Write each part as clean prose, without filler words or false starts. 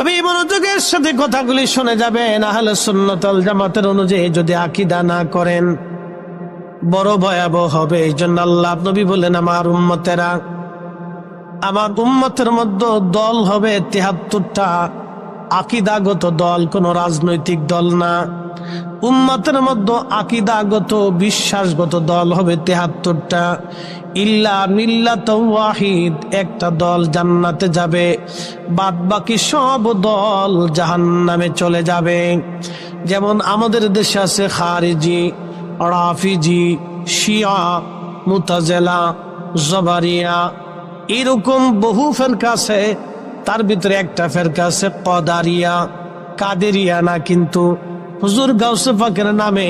খুবই মনোযোগের সাথে কথাগুলি শুনে যাবেন। আহলে সুন্নাত ওয়াল জামাতের অনুযায়ী যদি আকীদা না করেন বড় ভয়াবহ হবে। এই জন্য আল্লাহ নবী বলেন, আমার উম্মতের মধ্যে দল হবে 73টা, আকীদাগত দল, কোন রাজনৈতিক দল না। উম্মতের মধ্যে আকীদাগত বিশ্বাসগত দল হবে 73টা। ইল্লা মিল্লাতুন ওয়াহিদ, একটা দল জান্নাতে যাবে, বাদ বাকি সব দল জাহান্নামে চলে যাবে। যেমন আমাদের দেশে আছে খারিজি, রাফিজি, শিয়া, মুতাজিলা, জবারিয়া, এরকম বহু ফেরকা আছে। তার ভিতরে একটা ফেরকা আছে কদারিয়া, কাদেরিয়া না, কিন্তু হুজুর গাউসে পাকের নামে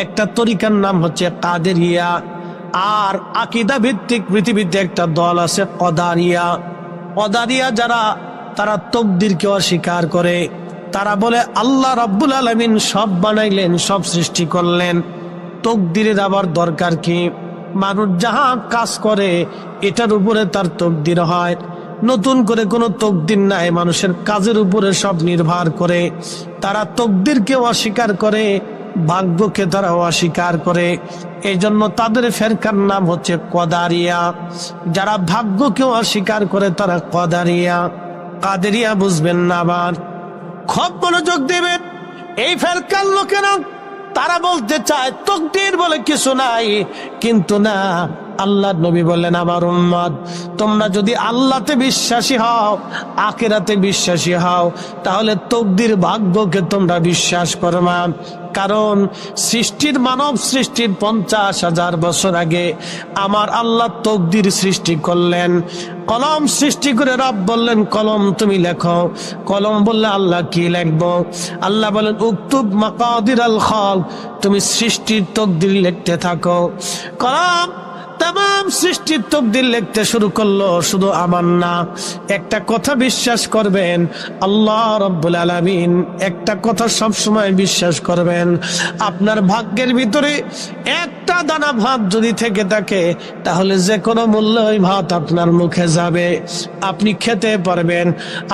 একটা তরিকার নাম হচ্ছে কাদেরিয়া। আর আকীদা ভিত্তিক পৃথিবীতে একটা দল আছে কদারিয়া। কদারিয়া যারা, তারা তাকদীরকে অস্বীকার করে। তারা বলে আল্লাহ রাব্বুল আলামিন সব বানাইলেন, সব সৃষ্টি করলেন, তাকদীরের আবার দরকার কি? মানুষ যাহা কাজ করে এটার উপরে তার তাকদীর হয়, নতুন করে কোনো তাকদীর নাই, মানুষের কাজের উপরে সব নির্ভর করে। তারা তাকদীরকে অস্বীকার করে, ভাগ্যকে তারা অস্বীকার করে। এই জন্য তাদের ফেরকার নাম হচ্ছে কদারিয়া। যারা ভাগ্যকে অস্বীকার করে তারা কদারিয়া। কাদেরিয়া বুঝবেন না, আবার খুব মনোযোগ দেবেন। এই ফেরকার লোকেরা তারা বলতে চায় তাকদীর বলে কিছু নাই, কিন্তু না, আল্লাহ নবী বললেন, আমার উম্মত তোমরা যদি আল্লাহতে বিশ্বাসী হও, আখিরাতে বিশ্বাসী হও, তাহলে তাকদীর, ভাগ্যকে তোমরা বিশ্বাস করবা। কারণ সৃষ্টির, মানব সৃষ্টির 50,000 বছর আগে আমার আল্লাহ তাকদীর সৃষ্টি করলেন। কলম সৃষ্টি করে রব বললেন, কলম তুমি লেখো। কলম বললে আল্লাহ কি লিখবো? আল্লাহ বলেন, উকতুব মাকাদির আল খালক, তুমি সৃষ্টির তাকদীর লিখতে থাকো। কলম তাম সৃষ্টির তাকদীর লিখতে শুরু করলো। শুধু আমার না, একটা কথা বিশ্বাস করবেন, আল্লাহ রাব্বুল আলামিন একটা কথা সব সময় বিশ্বাস করবেন, আপনার ভাগ্যের ভিতরে একটা দানা ভাত যদি থেকে থাকে, তাহলে যে কোনো মূল্যে ওই ভাত আপনার মুখে যাবে, আপনি খেতে পারবেন।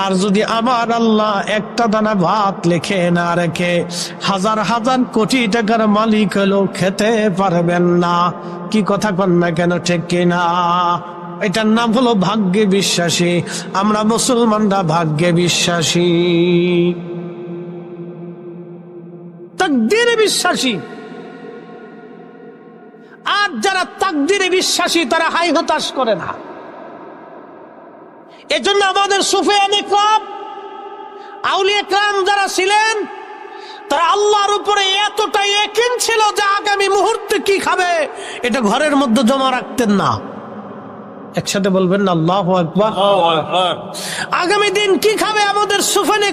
আর যদি আমার আল্লাহ একটা দানা ভাত লিখে না রেখে হাজার হাজার কোটি টাকার মালিক হলো, খেতে পারবেন না। কি কথা কন না কেন, ঠিক কিনা? এটার নাম হলো ভাগ্যে বিশ্বাসী। আমরা মুসলমানরা ভাগ্যে বিশ্বাসী, তাকদীরে বিশ্বাসী। আর যারা তাকদীরে বিশ্বাসী তারা হাই হতাশ করে না। এজন্য আমাদের সুফিয়ানে কিরাম, আউলিয়া কিরাম যারা ছিলেন, তারা আল্লাহর উপরে এতটাই ইয়াকিন ছিল যে আগামী মুহূর্তে কি খাবে এটা ঘরের মধ্যে জমা রাখতেন না। একসাথে বলবেন না, আল্লাহু আকবার। আগামী দিন কি খাবে আমাদের সুফিয়ানে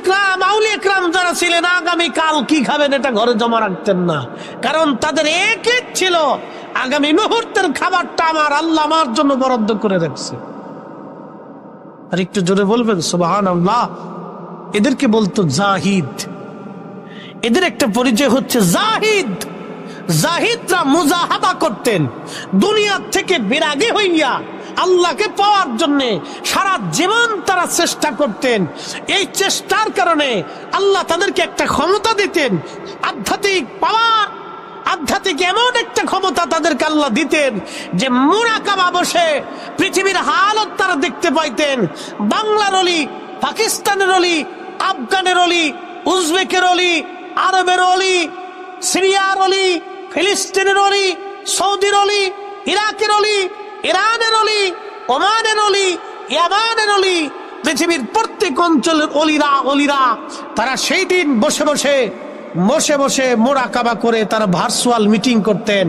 কিরাম, আউলিয়া কিরাম যারা ছিলেন, আগামী কাল কি খাবেন এটা ঘরে জমা রাখতেন না। কারণ তাদের ইয়াকিন ছিল আগামী মুহূর্তের খাবারটা আমার আল্লাহ আমার জন্য বরাদ্দ করে রাখছে। আর একটু জোরে বলবেন সুবহানাল্লাহ। এদেরকে বলতো জাহিদ। এদের একটা পরিচয় হচ্ছে জাহিদ। জাহিদরা মুজাহাদা করতেন, দুনিয়া থেকে বিরাগী হইয়া আল্লাহকে পাওয়ার জন্য সারা জীবন তারা চেষ্টা করতেন। এই চেষ্টার কারণে আল্লাহ তাদেরকে একটা ক্ষমতা দিতেন, আধ্যাত্মিক পাওয়ার, আধ্যাত্মিক এমন একটা ক্ষমতা তাদেরকে আল্লাহ দিতেন যে মুরাকাবা বসে পৃথিবীর হালত তারা দেখতে পাইতেন। বাংলার অলি, পাকিস্তানের অলি, আফগানের অলি, উজবেকের অলি, আরবের অলি, সিরিয়ার অলি, ফিলিস্তিনের অলি, সৌদির অলি, ইরাকের অলি, ইরানের অলি, ওমানের অলি, ইয়ামানের অলি, পৃথিবীর প্রত্যেক অঞ্চলের অলিরা তারা সেই দিন বসে বসে মোরাকাবা করে তারা ভার্চুয়াল মিটিং করতেন।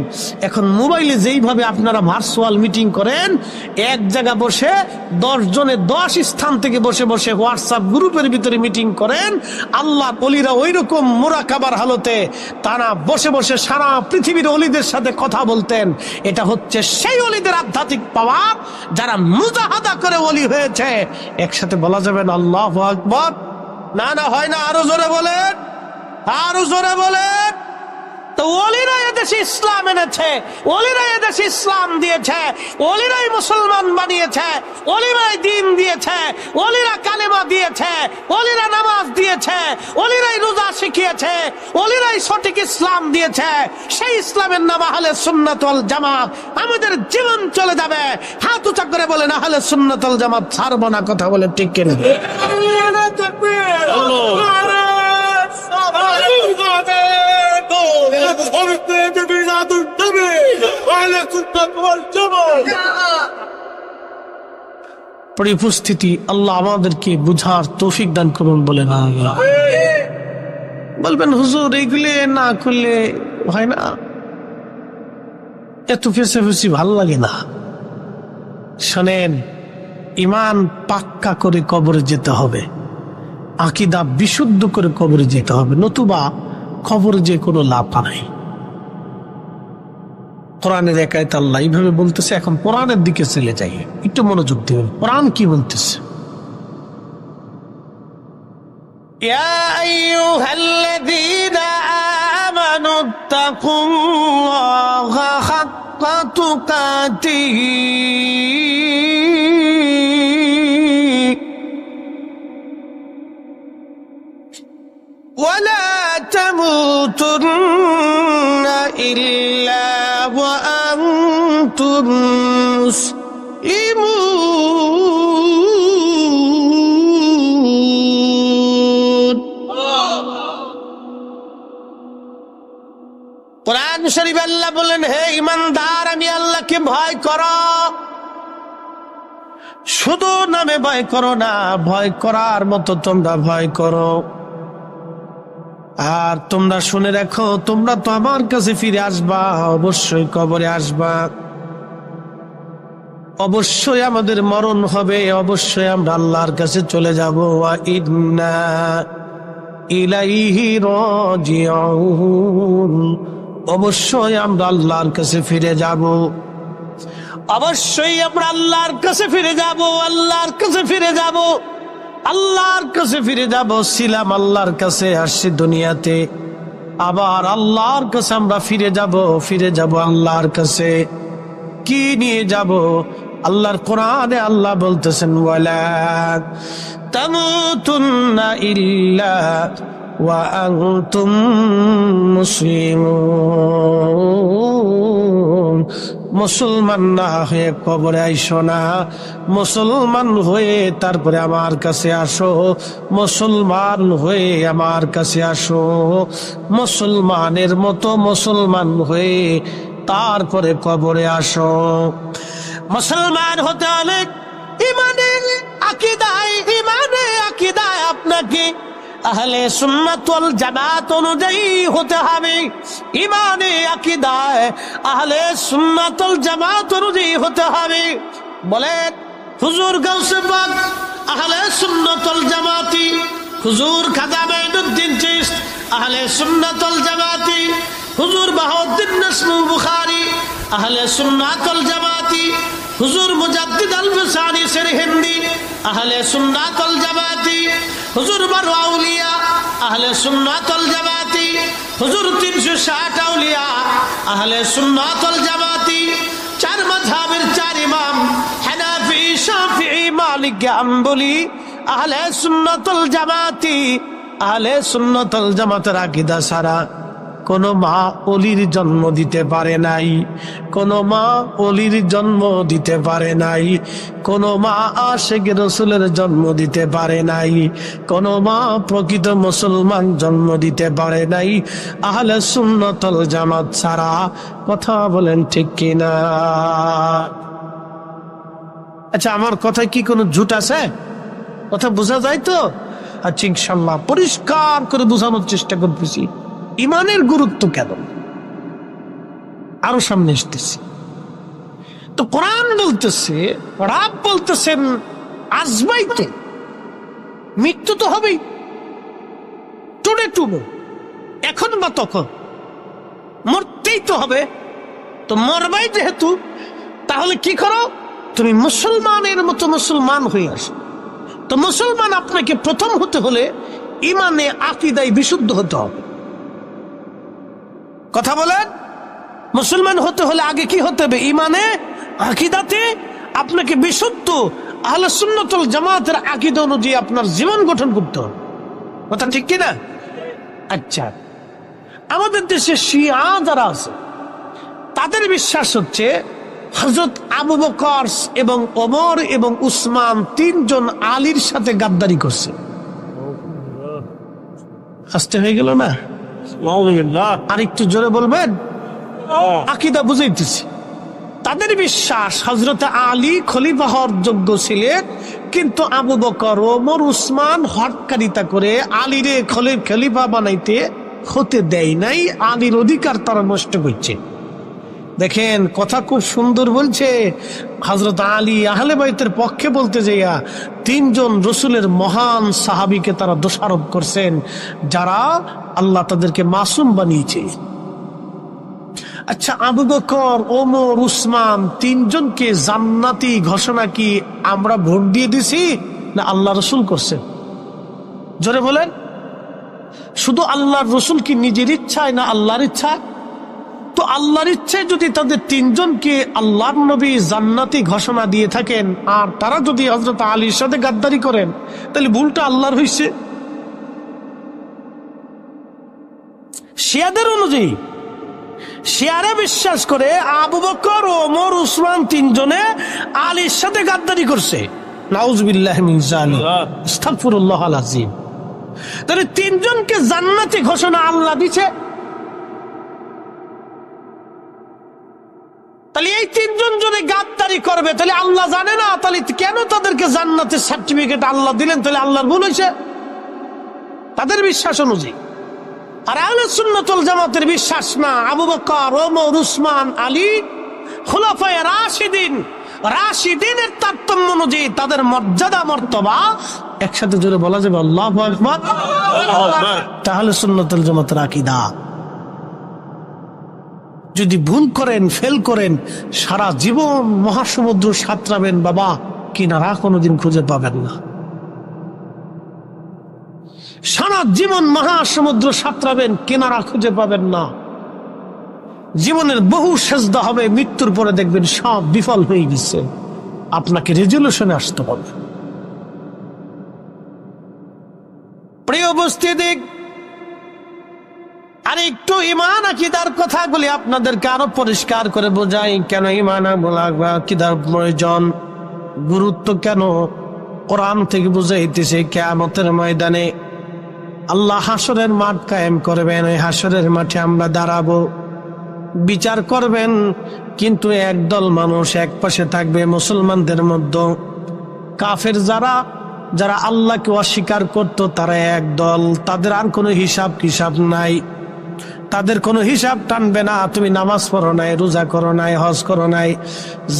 এখন মোবাইলে যেইভাবে আপনারা ভার্চুয়াল মিটিং করেন, এক জায়গা বসে 10 জনে 10 স্থান থেকে বসে হোয়াটসঅ্যাপ গ্রুপের ভিতরে মিটিং করেন, আল্লাহ অলিরা ওই রকম মোরাকাবার হালতে তারা বসে সারা পৃথিবীর অলিদের সাথে কথা বলতেন। এটা হচ্ছে সেই অলিদের আধ্যাত্মিক পাওয়ার যারা মুজাহাদা করে অলি হয়েছে। একসাথে বলা যাবে না আল্লাহু আকবার? না হয় না, আরো জোরে বলেন, আরো জোরে বলেন। তো ওলিরা এদেশে ইসলাম এনেছে, ওলিরা এদেশে ইসলাম দিয়েছে, ওলিরাই মুসলমান বানিয়েছে, ওলিরাই দ্বীন দিয়েছে, ওলিরা ওলিরা নামাজ দিয়েছে, ওলিরাই রোজা শিখিয়েছে, ওলিরাই সঠিক ইসলাম দিয়েছে। সেই ইসলামের নাম আহলে সুন্নাত ওয়াল জামাত। আমাদের জীবন চলে যাবে, হাত উঁচা করে বলেন আহলে সুন্নাত ওয়াল জামাত ছাড়বো না। কথা বলে ঠিক কিনা? উপস্থিতি, আল্লাহ আমাদেরকে বুঝার তৌফিক দান করুন। বলেন আল্লাহ। বলবেন হুজুর এইগুলি না করলে হয় না, এত ফেসে ভাল লাগে না। শোনেন, ইমান পাক্কা করে কবরে যেতে হবে, আকীদা বিশুদ্ধ করে কবরে যেতে হবে, নতুবা কবরে যে কোনো লাভ নাই। কোরআনের এক আয়াত আল্লাহ এইভাবে বলতেছে। এখন কোরআনের দিকে চলে যাই, একটু মনোযোগ দিবেন। কোরআন কি বলতেছে? ইয়া আইয়ুহাল্লাযীনা আমানুত্তাকুল্লাহা হাক্কা তুকাতিহি ওয়ালা তামুতুন্না ইল্লা وأنتم مسلمون। কোরআন শরীফ আল্লাহ বলেন, হে ঈমানদার, আমি আল্লাহকে ভয় করো। শুধু নামে ভয় করো না, ভয় করার মতো তোমরা ভয় করো। আর তোমরা শুনে রাখো, তোমরা তো আমার কাছে ফিরে আসবা, অবশ্যই কবরে আসবা, অবশ্যই আমাদের মরণ হবে, অবশ্যই আমরা আল্লাহর কাছে চলে যাব। ওয়া ইন্না ইলাইহি রাজিউন, অবশ্যই আমরা আল্লাহর কাছে ফিরে যাব, অবশ্যই আমরা আল্লাহর কাছে ফিরে যাব, আল্লাহর কাছে ফিরে যাব, আল্লাহর কাছে ফিরে যাব। ছিলাম আল্লাহর কাছে, আসছি দুনিয়াতে, আবার আল্লাহর কাছে আমরা ফিরে যাব আল্লাহর কাছে। কি নিয়ে যাব? আল্লাহর কোরআনে আল্লাহ বলতেছেন, ওয়ালা তামুতুন্না ইল্লা ওয়া আনতুম মুসলিমুন। মুসলমান না হয়ে কবরে আইসো না, মুসলমান হয়ে তারপরে আমার কাছে আসো, মুসলমান হয়ে আমার কাছে আসো, মুসলমানের মতো মুসলমান হয়ে তারপরে কবরে আসো। মুসলমান হতে হলে ইমানে আকীদায় আপনাকে আহলে সুন্নাত ওয়াল জামাত অনুযায়ী হতে হবে। ইমানে আকীদায় আহলে সুন্নাত ওয়াল জামাত অনুযায়ী হতে হবে। বলেন, হুজুর গাউসে পাক আহলে সুন্নাত ওয়াল জামাতি, হুজুর খাজা মাইনুদ্দিন চিশতি আহলে সুন্নাত ওয়াল জামাতি, হুজুর বাহাউদ্দিন নাসরুল বুখারী আহলে সুন্নাত ওয়াল জামাতি, হুজুর মুজাদ্দিদ আল ফিসানি সিরহিন্দি আহলে সুন্নাত ওয়াল জামাতি, হুজুর বারো আউলিয়া আহলে সুন্নাত ওয়াল জামাতি, হুজুর 360 আউলিয়া আহলে সুন্নাত ওয়াল জামাতি। চার মাযহাবের চার ইমাম হানাফি, শাফিঈ, মালিকি, হাম্বলি আহলে সুন্নাত ওয়াল জামাতি। আহলে সুন্নাত ওয়াল জামাতের আকীদা ছাড়া কোন মা অলির জন্ম দিতে পারে নাই, কোন মা অলির জন্ম দিতে পারে নাই, কোন মা আশিক রাসূলের জন্ম দিতে পারে নাই, কোন মা প্রকৃত মুসলমান জন্ম দিতে পারে নাই আহলে সুন্নাত ওয়াল জামাত ছাড়া। কথা বলেন ঠিক কিনা? আচ্ছা, আমার কথায় কি কোনো ঝুট আছে? কথা বোঝা যায় তো? আচ্ছা, ইনশাআল্লাহ পরিষ্কার করে বোঝানোর চেষ্টা করতেছি ইমানের গুরুত্ব কেন, আরো সামনে আসতেছি। তো কোরআন বলতেছে, রব বলতেছেন, আসবাইতে মৃত্যু তো হবেই, টুডে টুডে, এখন বা তখন মরতেই তো হবে। তো মরবাই যেহেতু, তাহলে কি করো? তুমি মুসলমানের মতো মুসলমান হয়ে আসো। তো মুসলমান আপনাকে প্রথম হতে হলে ইমানে আকীদায় বিশুদ্ধ হতে হবে। কথা বলেন, মুসলমান হতে হলে আগে কি হতে হবে? ইমানে আকীদাতে আপনাকে বিশুদ্ধ আহলে সুন্নাত ওয়াল জামাতের আকীদা অনুযায়ী আপনার জীবন গঠন করতে হবে। কথা ঠিক কিনা? আচ্ছা, আমাদের দেশে শিয়া যারা আছে তাদের বিশ্বাস হচ্ছে হযরত আবু বকর এবং ওমর এবং উসমান তিনজন আলীর সাথে গাদ্দারি করছে। আসতে হয়ে গেল না? আর একটু জোরে বলবেন, আকীদা বুঝাইতেছি। তাদের বিশ্বাস হযরত আলী খলিফা হওয়ার যোগ্য ছিলেন, কিন্তু আবু বকর ওমর উসমান হটকারিতা করে আলীরে খলিফা বানাইতে হতে দেয় নাই। আলীর অধিকার তারা নষ্ট করছে। দেখেন কথা খুব সুন্দর বলছে। হযরত আলী আহলে বাইতের পক্ষে বলতে যাইয়া তিনজন রসুলের মহান সাহাবীকে তারা দোষারোপ করছেন, যারা আল্লাহ তাদেরকে মাসুম বানিয়েছে। আচ্ছা, আবু বকর ওমর উসমান তিনজনকে জান্নাতি ঘোষণা কি আমরা ভোট দিয়ে দিছি না আল্লাহ রসুল করছেন? জোরে বলেন। শুধু আল্লাহর রসুল কি নিজের ইচ্ছায় না আল্লাহর ইচ্ছায়? তো আল্লাহর ইচ্ছায় যদি তাদের তিনজনকে আল্লাহর নবী জান্নাতি ঘোষণা দিয়ে থাকেন, আর তারা যদি হযরত আলীর সাথে গাদ্দারি করেন, তাহলে ভুলটা আল্লাহর হইছে। শিয়াদের অনুযায়ী শিয়ারা বিশ্বাস করে আবু বকর ওমর উসমান তিনজনে আলীর সাথে গাদ্দারি করছে। নাউজুবিল্লাহি মিন যালিক, আস্তাগফিরুল্লাহল আযীম। তাহলে তিনজনকে জান্নাতি ঘোষণা আল্লাহ দিছে। তাহলে এই তিনজন যদি গাদ্দারি করবে, তাহলে আল্লাহ জানে না? তাহলে কেন তাদেরকে জান্নাতের সার্টিফিকেট আল্লাহ দিলেন? তাহলে আল্লাহর ভুল হয়েছে তাদের বিশ্বাস অনুযায়ী। আর আহলে সুন্নাত ওয়াল জামাতের বিশ্বাস না, আবু বকর ওমর উসমান আলী খুলাফায়ে রাশিদিন, রাশিদিনের তারতম্য অনুযায়ী তাদের মর্যাদা মর্তবা একসাথে জোরে বলা যাবে আল্লাহু আকবার। তাহলে সুন্নাত ওয়াল জামাতের আকীদা। যদি ভুল করেন, ফেল করেন, সারা জীবন মহাসমুদ্র সাঁতরাবেন বাবা, কিনারা কোনোদিন খুঁজে পাবেন না। সারা জীবন মহাসমুদ্র সাঁতরাবেন, কিনারা খুঁজে পাবেন না। জীবনের বহু সেজদা হবে, মৃত্যুর পরে দেখবেন সব বিফল হয়ে গেছে। আপনাকে রেজলিউশনে আসতে হবে। প্রিয় উপস্থিতি, আর একটু ঈমান আকীদার কথাগুলি আপনাদেরকে আরো পরিষ্কার করে বোঝাই। কেন ঈমান আকীদার প্রয়োজন, গুরুত্ব কেন? কোরআন থেকে বুঝাইতেছে কিয়ামতের ময়দানে আল্লাহ হাসরের মাঠ কায়েম করবেন। ওই হাসরের মাঠে আমরা দাঁড়াবো, বিচার করবেন। কিন্তু একদল মানুষ এক পাশে থাকবে মুসলমানদের মধ্যে, কাফের যারা আল্লাহকে অস্বীকার করত তারা একদল। তাদের আর কোনো হিসাব কিসাব নাই, তাদের কোনো হিসাব টানবে না। তুমি নামাজ পড়ো নাই, রোজা করো নাই, হজ করো নাই,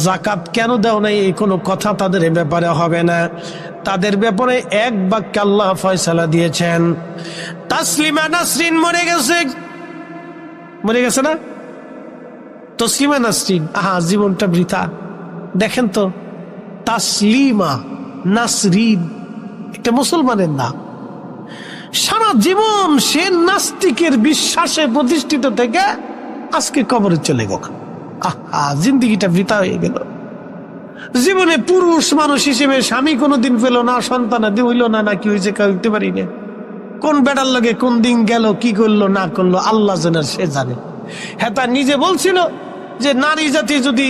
যাকাত কেন দেও নাই, এই কোনো কথা তাদের ব্যাপারে হবে না। তাদের ব্যাপারে এক বাক্যে আল্লাহ ফয়সালা দিয়েছেন। তাসলিমা নাসরিন মরে গেছে না? তসলিমা নাসরিন, আহা, জীবনটা বৃথা। দেখেন তো, তাসলিমা নাসরিন একটা মুসলমানের নাম। সারা জীবন সে নাস্তিকের বিশ্বাসে প্রতিষ্ঠিত থেকে আজকে কবরে চলে গেল। আহা, জিন্দেগিটা বৃথা হয়ে গেল। জীবনে পুরুষ মানুষ হিসেবে স্বামী কোনোদিন পেল না, সন্তানাদি হইল না, না কি হয়েছে কাউতে পারি না। কোন বেটার লগে কোন দিন গেল, কি করলো না করলো আল্লাহ জানে, সে জানে। হ্যাঁ, তা নিজে বলছিল যে নারী জাতি যদি,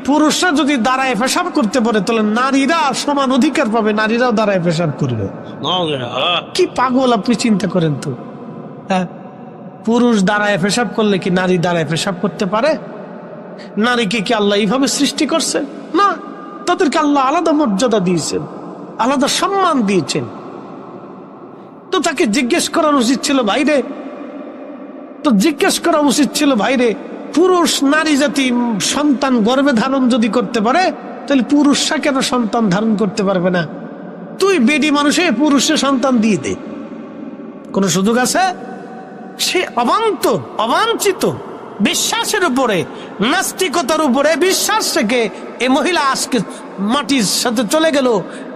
পুরুষরা যদি দাঁড়ায় পেশাব করতে পারে, তাহলে নারীরা সমান অধিকার পাবে, নারীরাও দাঁড়ায় পেশাব করবে। কি পাগল আপনি, চিন্তা করেন তো। হ্যাঁ, পুরুষ দাঁড়ায় পেশাব করলে কি নারী দাঁড়ায় পেশাব করতে পারে? নারীকে কি আল্লাহ এইভাবে সৃষ্টি করছে? না, তাদেরকে আল্লাহ আলাদা মর্যাদা দিয়েছেন, আলাদা সম্মান দিয়েছেন। তো তাকে জিজ্ঞেস করা উচিত ছিল ভাইরে, ভাইরে, পুরুষ নারী জাতি সন্তান গর্ভে ধারণ যদি করতে পারে, তাহলে পুরুষরা কেন সন্তান ধারণ করতে পারবে না? তুই বেডি মানুষে পুরুষের সন্তান দিয়ে দে, কোন সুযোগ আছে? সে অবাঞ্ছিত বিশ্বাসের উপরে, নাস্তিকতার উপরে বিশ্বাস থেকে এই মহিলা আজকে মাটির সাথে চলে গেল,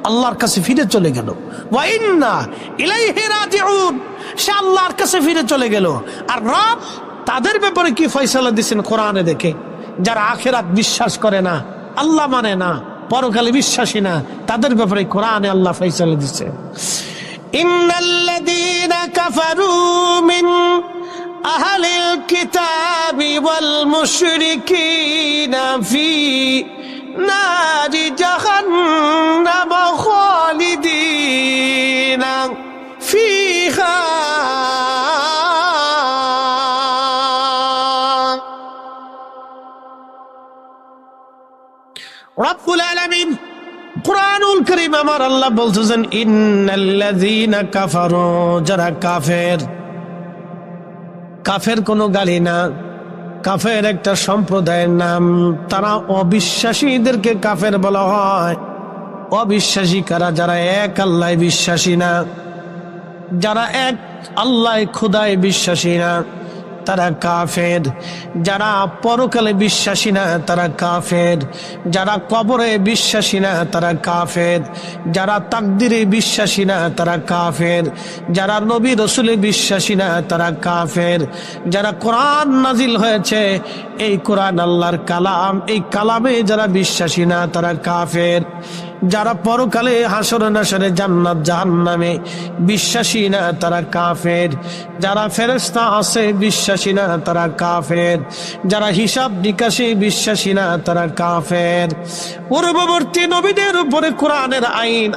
আল্লাহর কাছে ফিরে চলে গেল। ওয়া ইন্না ইলাইহি রাজিউন, সে আল্লাহর কাছে ফিরে চলে গেল। আর রব তাদের ব্যাপারে কি ফয়সালা দিয়েছেন কোরআনে দেখে, যারা আখিরাত বিশ্বাস করে না, আল্লাহ মানে না, পরকালে বিশ্বাসী না, তাদের ব্যাপারে কোরআনে আল্লাহ ফয়সালা দিচ্ছে, ইন্নাল্লাযীনা কাফারু মিন আহলিল কিতাবি ওয়াল মুশরিকিনা ফি নারি জাহান্নাম খালিদিনা ফিহা রব্বুল আলামিন কুরআনুল কারীম আমার আল্লাহ বলতেছেন, ইন্নাল্লাযীনা কাফারু, যারা কাফের। কাফের কোনো গালি না, কাফের একটা সম্প্রদায়ের নাম। তারা অবিশ্বাসীদেরকে কাফের বলা হয়। অবিশ্বাসী কারা? যারা এক আল্লাহ বিশ্বাসী না, যারা এক আল্লাহ খোদায় বিশ্বাসী না, তারা কাফের। যারা পরকালে বিশ্বাসী না, তারা কাফের। যারা কবরে বিশ্বাসী না, তারা কাফের। যারা তাকদিরে বিশ্বাসী না, তারা কাফের। যারা নবী রসুলে বিশ্বাসী না, তারা কাফের। যারা কোরআন নাজিল হয়েছে, এই কোরআন আল্লাহর কালাম, এই কালামে যারা বিশ্বাসী না, তারা কাফের। যারা পরকালে হাসর নাসরে জান্নাত জাহান্নামে বিশ্বাসী না, তারা কাফের। যারা ফেরেশতা আছে বিশ্বাসী না, তারা কাফের। যারা হিসাব নিকাশে বিশ্বাসী না, তারা কাফের। পূর্ববর্তী নবীদের উপরে কোরআনের আইন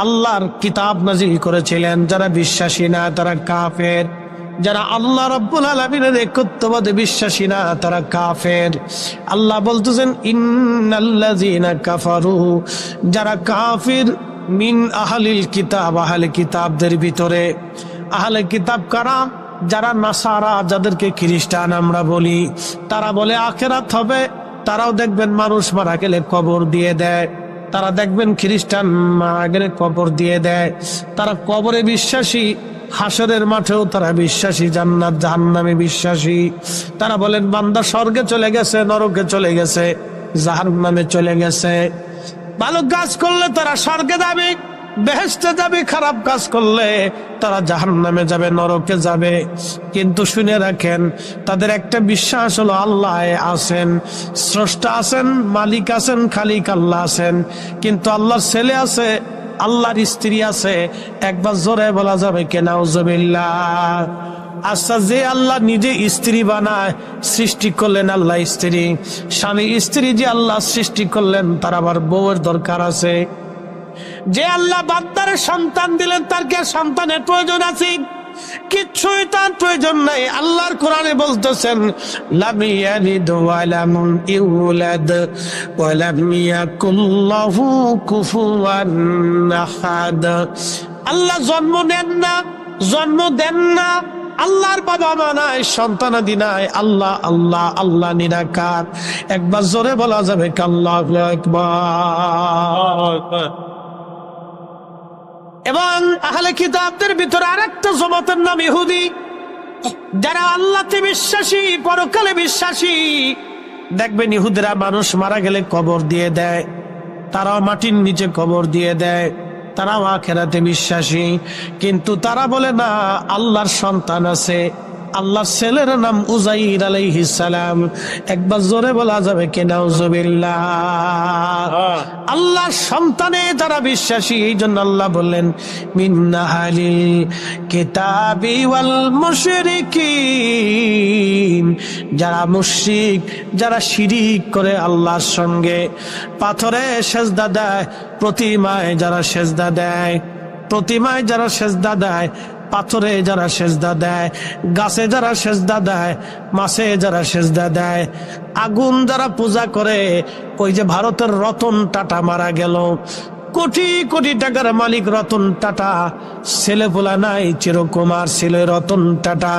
আল্লাহর কিতাব নাজিল করেছিলেন, যারা বিশ্বাসী না, তারা কাফের। যারা আল্লাহ রাব্বুল আলামিনের একত্ববাদে বিশ্বাসী না, তারা কাফের। আল্লাহ বলতেছেন, ইন্নাল্লাযীনা কাফারু, যারা কাফির, মিন আহলিল কিতাব, আহলে কিতাবদের ভিতরে। আহলে কিতাব কারা? যারা নাসারা, যাদেরকে খ্রিস্টান আমরা বলি। তারা বলে আখিরাত হবে। তারাও দেখবেন মানুষ মারা গেলে কবর দিয়ে দেয়। তারা দেখবেন খ্রিস্টান মারা গেলে কবর দিয়ে দেয়। তারা কবরে বিশ্বাসী, হাসরের মাঠেও তারা বিশ্বাসী, জান্নাত জাহান্নামে বিশ্বাসী। তারা বলেন বান্দা স্বর্গে চলে গেছে, নরকে চলে গেছে, জাহান্নামে চলে গেছে। ভালো কাজ করলে তারা স্বর্গে যাবে, বেহেশতে যাবে। খারাপ কাজ করলে তারা জাহান্নামে যাবে, নরকে যাবে। কিন্তু শুনে রাখেন, তাদের একটা বিশ্বাস হলো আল্লাহ আছেন, স্রষ্টা আছেন, মালিক আছেন, খালিক আল্লাহ আছেন। কিন্তু আল্লাহর ছেলে আছে, আল্লাহর স্ত্রী আছে। একবার জোরে বলা যাবে কে নাউজুবিল্লাহ। আচ্ছা, যে আল্লাহ নিজে স্ত্রী বানায়, সৃষ্টি করলেন আল্লাহ স্ত্রী, স্বামী স্ত্রী যে আল্লাহ সৃষ্টি করলেন, তার আবার বউয়ের দরকার আছে। যে আল্লাহ বান্দার সন্তান দিলেন, তার কি সন্তানের প্রয়োজন আছে? কিচ্ছুই তার প্রয়োজন নাই। আল্লাহর কোরআনে বলতেছেন, লাম ইয়ালিদ ওয়া লাম ইউলাদ ওয়া লাম ইয়াকুল লাহু কুফুয়ান আহাদ। আল্লাহ জন্ম নেন না, জন্ম দেন না। আল্লাহর বাবা মা নাই, সন্তানাদি নাই। আল্লাহ আল্লাহ আল্লাহ নিরাকার। একবার জোরে বলা যাবে আল্লাহু আকবার। এবং আহলে কিতাবদের ভিতরে আরেকটা জমাতের নাম ইহুদি, যারা আল্লাহতে বিশ্বাসী, পরকালে বিশ্বাসী। দেখবেন ইহুদিরা মানুষ মারা গেলে কবর দিয়ে দেয়, তারাও মাটির নিচে কবর দিয়ে দেয়। তারাও আখিরাতে বিশ্বাসী, কিন্তু তারা বলে না আল্লাহর সন্তান আছে। আল্লাহর ছেলের নাম উযাইর আলাইহিস সালাম। একবার জোরে বলা যাবে কে নাউজুবিল্লাহ। আল্লাহর সন্তানে যারা বিশ্বাসী, এই জন্য আল্লাহ বললেন, মিন আহলিল কিতাবি ওয়াল মুশরিকিন, যারা মুশরিক, যারা শিরিক করে আল্লাহর সঙ্গে। পাথরে সেজদা দেয়, প্রতিমায় যারা সেজদা দেয়, প্রতিমায় যারা সেজদা দেয়, পাথরে যারা সেজদা দেয়, গাছে যারা সেজদা দেয়, মাছে যারা সেজদা দেয়, আগুন যারা পূজা করে। ওই যে ভারতের রতন টাটা মারা গেল, কোটি কোটি টাকার মালিক রতন টাটা, ছেলেপোলা নাই, চিরকুমার ছিল রতন টাটা।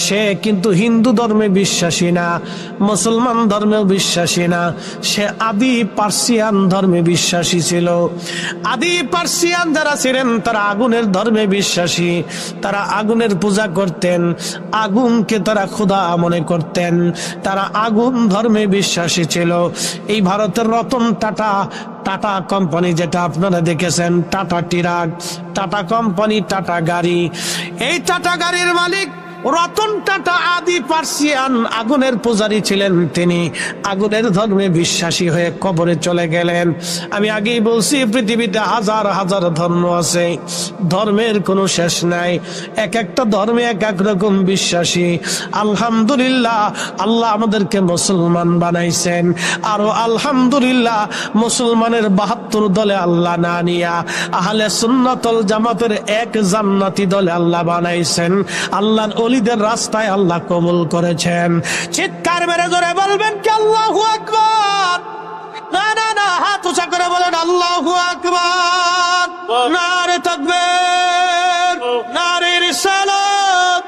সে কিন্তু হিন্দু ধর্মে বিশ্বাসী না, মুসলমান ধর্মেও বিশ্বাসী না। সে আদি পার্সিয়ান ধর্মে বিশ্বাসী ছিল। আদি পার্সিয়ান যারা ছিলেন, তারা আগুনের ধর্মে বিশ্বাসী। তারা আগুনের পূজা করতেন, আগুনকে তারা খোদা মনে করতেন। তারা আগুন ধর্মে বিশ্বাসী ছিল। এই ভারতের রতন টাটা, টাটা কোম্পানি যেটা আপনারা দেখেছেন, টাটা টিরাক, টাটা কোম্পানি, টাটা গাড়ি, এই টাটা গাড়ির মালিক রতন টাটা আদি পার্সিয়ান আগুনের পূজারী ছিলেন, তিনি আগুনের ধর্মে বিশ্বাসী হয়ে কবরে চলে গেলেন। আমি আগেই বলছি পৃথিবীতে হাজার হাজার ধর্ম আছে, ধর্মের কোনো শেষ নাই, এক একটা ধর্মে এক এক রকম বিশ্বাসী। আলহামদুলিল্লাহ আল্লাহ আমাদেরকে মুসলমান বানাইছেন, আরো আলহামদুলিল্লাহ মুসলমানের 72 দলে আল্লাহ না নিয়া আহলে সুন্নাতুল জামাতের এক জান্নাতি দলে আল্লাহ বানাইছেন। আল্লাহর ওলিদের রাস্তায় আল্লাহ কবুল করেছেন। চিৎকার মেরে জোরে বলবেন কি আল্লাহু আকবার? না না না, হাত উঁচা করে বলেন আল্লাহু আকবার। নারে তাকবীর, নারে রিসালাত।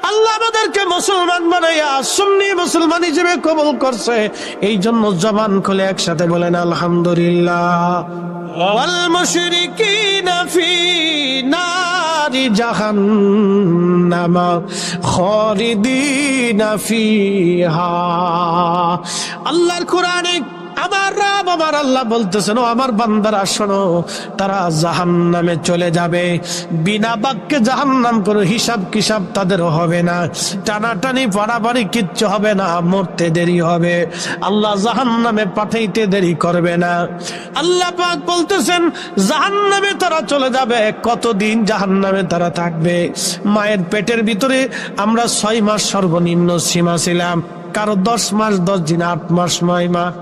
আল্লাহ আমাদেরকে মুসলমান বানাইয়া সুন্নি মুসলমান হিসেবে কবুল করছে, এই জন্য জবান খুলে একসাথে বলেন আলহামদুলিল্লাহ। ওয়াল মুশরিকিনা ফি নারি জাহান্নাম খালিদিনা ফিহা। আল্লাহর কোরআনে আমার রব আমার আল্লাহ বলতেছেন, ও আমার বান্দারা শোনো, তারা জাহান্নামে চলে যাবে, বিনা বাক্যে জাহান্নাম কোনো হিসাব কিসাব তাদের হবে না, টানাটানি পাড়াপাড়ি কিচ্ছু হবে না, মরতে দেরি হবে, আল্লাহ জাহান্নামে পাঠাইতে দেরি করবে না। আল্লাহ পাক বলতেছেন জাহান্নামে তারা চলে যাবে। কতদিন জাহান্নামে তারা থাকবে? মায়ের পেটের ভিতরে আমরা 6 মাস সর্বনিম্ন সীমা ছিলাম, কারো 10 মাস 10 দিন, 8 মাস 9 মাস,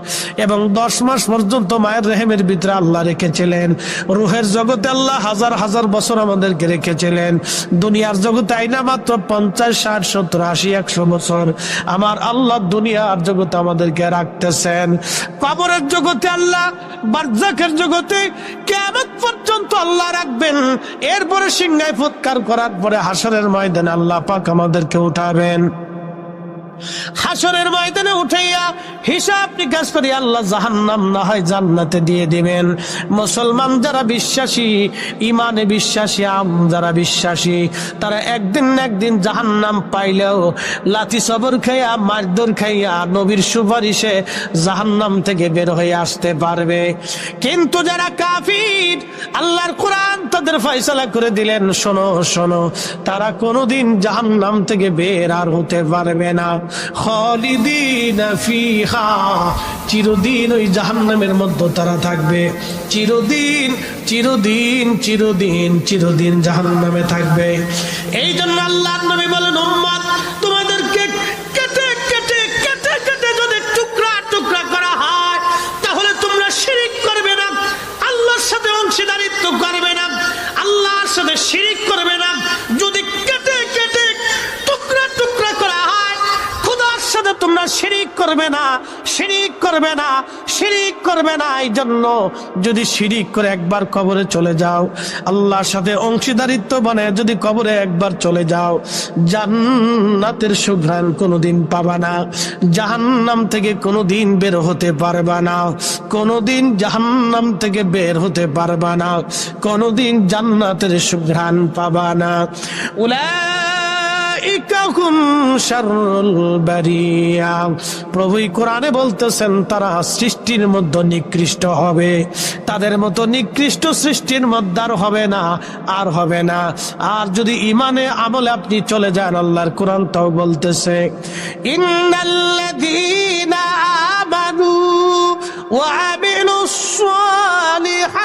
এবং 10 মাস পর্যন্ত মায়ের রেহেমের ভিতরে আল্লাহ রেখেছিলেন। রুহের জগতে আল্লাহ হাজার হাজার বছর আমাদেরকে রেখেছিলেন। দুনিয়ার জগতে আইনা মাত্র 50, 60, 70, 80, 100 বছর আমার আল্লাহ দুনিয়ার জগতে আমাদেরকে রাখতেছেন। কবরের জগতে আল্লাহ, বারজাখের জগতে কিয়ামত পর্যন্ত আল্লাহ রাখবেন। এরপরে সিংহায় ফুৎকার করার পরে হাসরের ময়দানে আল্লাহ পাক আমাদেরকে উঠাবেন। হাসরের ময়দানে উঠাইয়া হিসাব নিকাশ করে আল্লাহ জাহান্নাম না হয় জান্নাতে দিয়ে দিবেন। মুসলমান যারা বিশ্বাসী, ইমানে বিশ্বাসী, যারা বিশ্বাসী, তারা একদিন না একদিন জাহান্নাম পাইলেও লাথি সবর খাইয়া, মারধর খাইয়া নবীর সুপারিশে জাহান্নাম থেকে বের হয়ে আসতে পারবে। কিন্তু যারা কাফির, আল্লাহর কোরআন তাদের ফয়সালা করে দিলেন, শোনো শোনো, তারা কোনোদিন জাহান্নাম থেকে বের আর হতে পারবে না। খালিদিনা ফিহা, চিরদিন ওই জাহান্নামের মধ্যে তারা থাকবে, চিরদিন চিরদিন চিরদিন চিরদিন জাহান্নামে থাকবে। এই জন্য আল্লাহর নবী বলেন, উম্মত তোমাদেরকে কেটে কেটে কেটে কেটে যদি টুকরা টুকরা করা হয়, তাহলে তোমরা শিরিক করবে না, আল্লাহর সাথে অংশীদারিত্ব করবে না, আল্লাহর সাথে শিরিক করবে না। যদি কেটে কেটে টুকরা টুকরা করা হয়, খোদার সাথে তোমরা শিরিক করবে না, শিরিক করবে না, শিরিক করবে না। এই জন্য যদি শিরিক করে একবার কবরে চলে যাও, আল্লাহর সাথে অংশীদারিত্ব বানায় যদি কবরে একবার চলে যাও, জান্নাতের সুঘ্রাণ কোনোদিন পাবা না, জাহান্নাম থেকে কোনোদিন বের হতে পারবা না, কোনোদিন জাহান্নাম থেকে বের হতে পারবা না, কোনোদিন জান্নাতের সুঘ্রাণ পাবা না। প্রভু কোরআনে বলতেছেন তারা সৃষ্টির মধ্যে নিকৃষ্ট হবে, তাদের মতো নিকৃষ্ট সৃষ্টির মধ্যে আর হবে না, আর হবে না। আর যদি ইমানে আমলে আপনি চলে যান, আল্লাহর কোরআন তাও বলতেছে, ইন্নাল্লাযীনা আমানু ওয়া আমিলুস সালিহাতি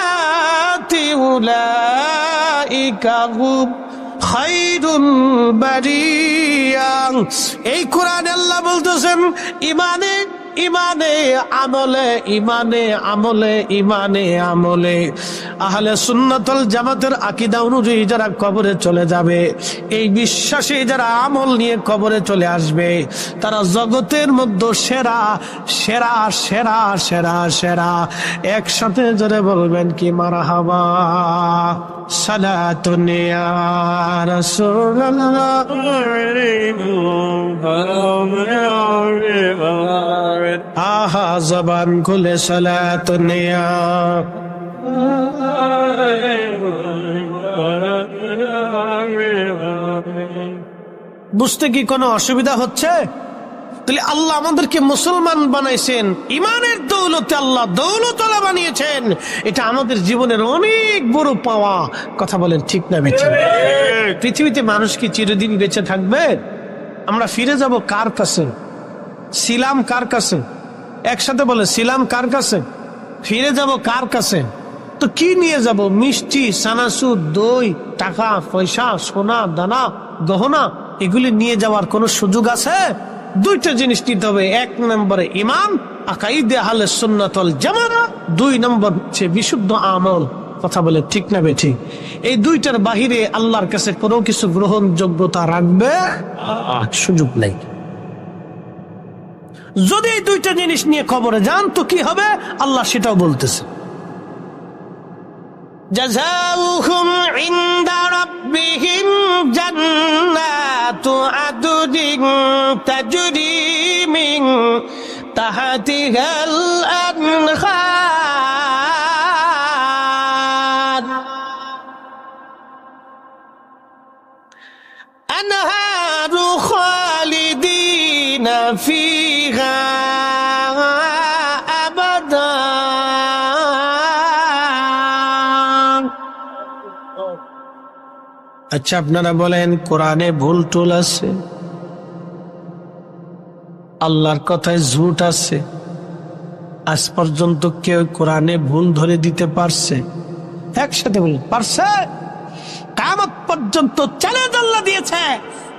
উলাইকা হুম খায়রুল বারিয়া। এই কোরআনে আল্লাহ বলতেছেন ইমানে ইমানে আমলে, ইমানে আমলে, ইমানে আমলে আহলে সুন্নাতুল জামাতের আকীদা অনুযায়ী যারা কবরে চলে যাবে, এই বিশ্বাসে যারা আমল নিয়ে কবরে চলে আসবে, তারা জগতের মধ্যে সেরা সেরা সেরা সেরা সেরা। একসাথে জোরে বলবেন কি মারহাবা। সালাতুন ইয়া রাসূলুল্লাহ, আহা জবান খুলে সালাতুন ইয়া। বুঝতে কি কোনো অসুবিধা হচ্ছে? তাহলে আল্লাহ আমাদেরকে মুসলমান বানাইছেন, ইমানের দৌলতে আল্লাহ দৌলতওয়ালা বানিয়েছেন। এটা আমাদের জীবনের অনেক বড় পাওয়া। কথা বলেন ঠিক না বেঁচে? পৃথিবীতে মানুষ কি চিরদিন বেঁচে থাকবে? আমরা ফিরে যাব কার কাছে? ছিলাম কার কাছে? একসাথে বলে, ছিলাম কার কাছে? ফিরে যাব কার কাছে? তো কি নিয়ে যাব? মিষ্টি, সানাসুর, দই, টাকা পয়সা, সোনা দানা, গহনা, এগুলি নিয়ে যাওয়ার কোনো সুযোগ আছে? দুইটা জিনিস নিতে হবে। এক নম্বরে ইমান, আকাইদে আহলে সুন্নাত ওয়াল জামাত। দুই নম্বর হচ্ছে বিশুদ্ধ আমল। কথা বলে ঠিক না বেঠিক? এই দুইটার বাহিরে আল্লাহর কাছে কোনো কিছু গ্রহণযোগ্যতা রাখবে সুযোগ নেই। যদি এই দুইটা জিনিস নিয়ে কবরে যান তো কি হবে? আল্লাহ সেটাও বলতেছে, জাযাউহুম ইনদা রাব্বিহিম জান্নাতু আদনিন তাজরি মিন তাহতিহাল আনহার আনহারু খালিদিনা ফিহা আবাদা। আচ্ছা, আপনারা বলেন কোরআনে ভুল টুল আছে? আল্লাহর কথায় ঝুট আছে? আজ পর্যন্ত কেউ কোরআনে ভুল ধরে দিতে পারছে? একসাথে বলুন, পারছে? কিয়ামত পর্যন্ত চ্যালেঞ্জ আল্লাহ দিয়েছে,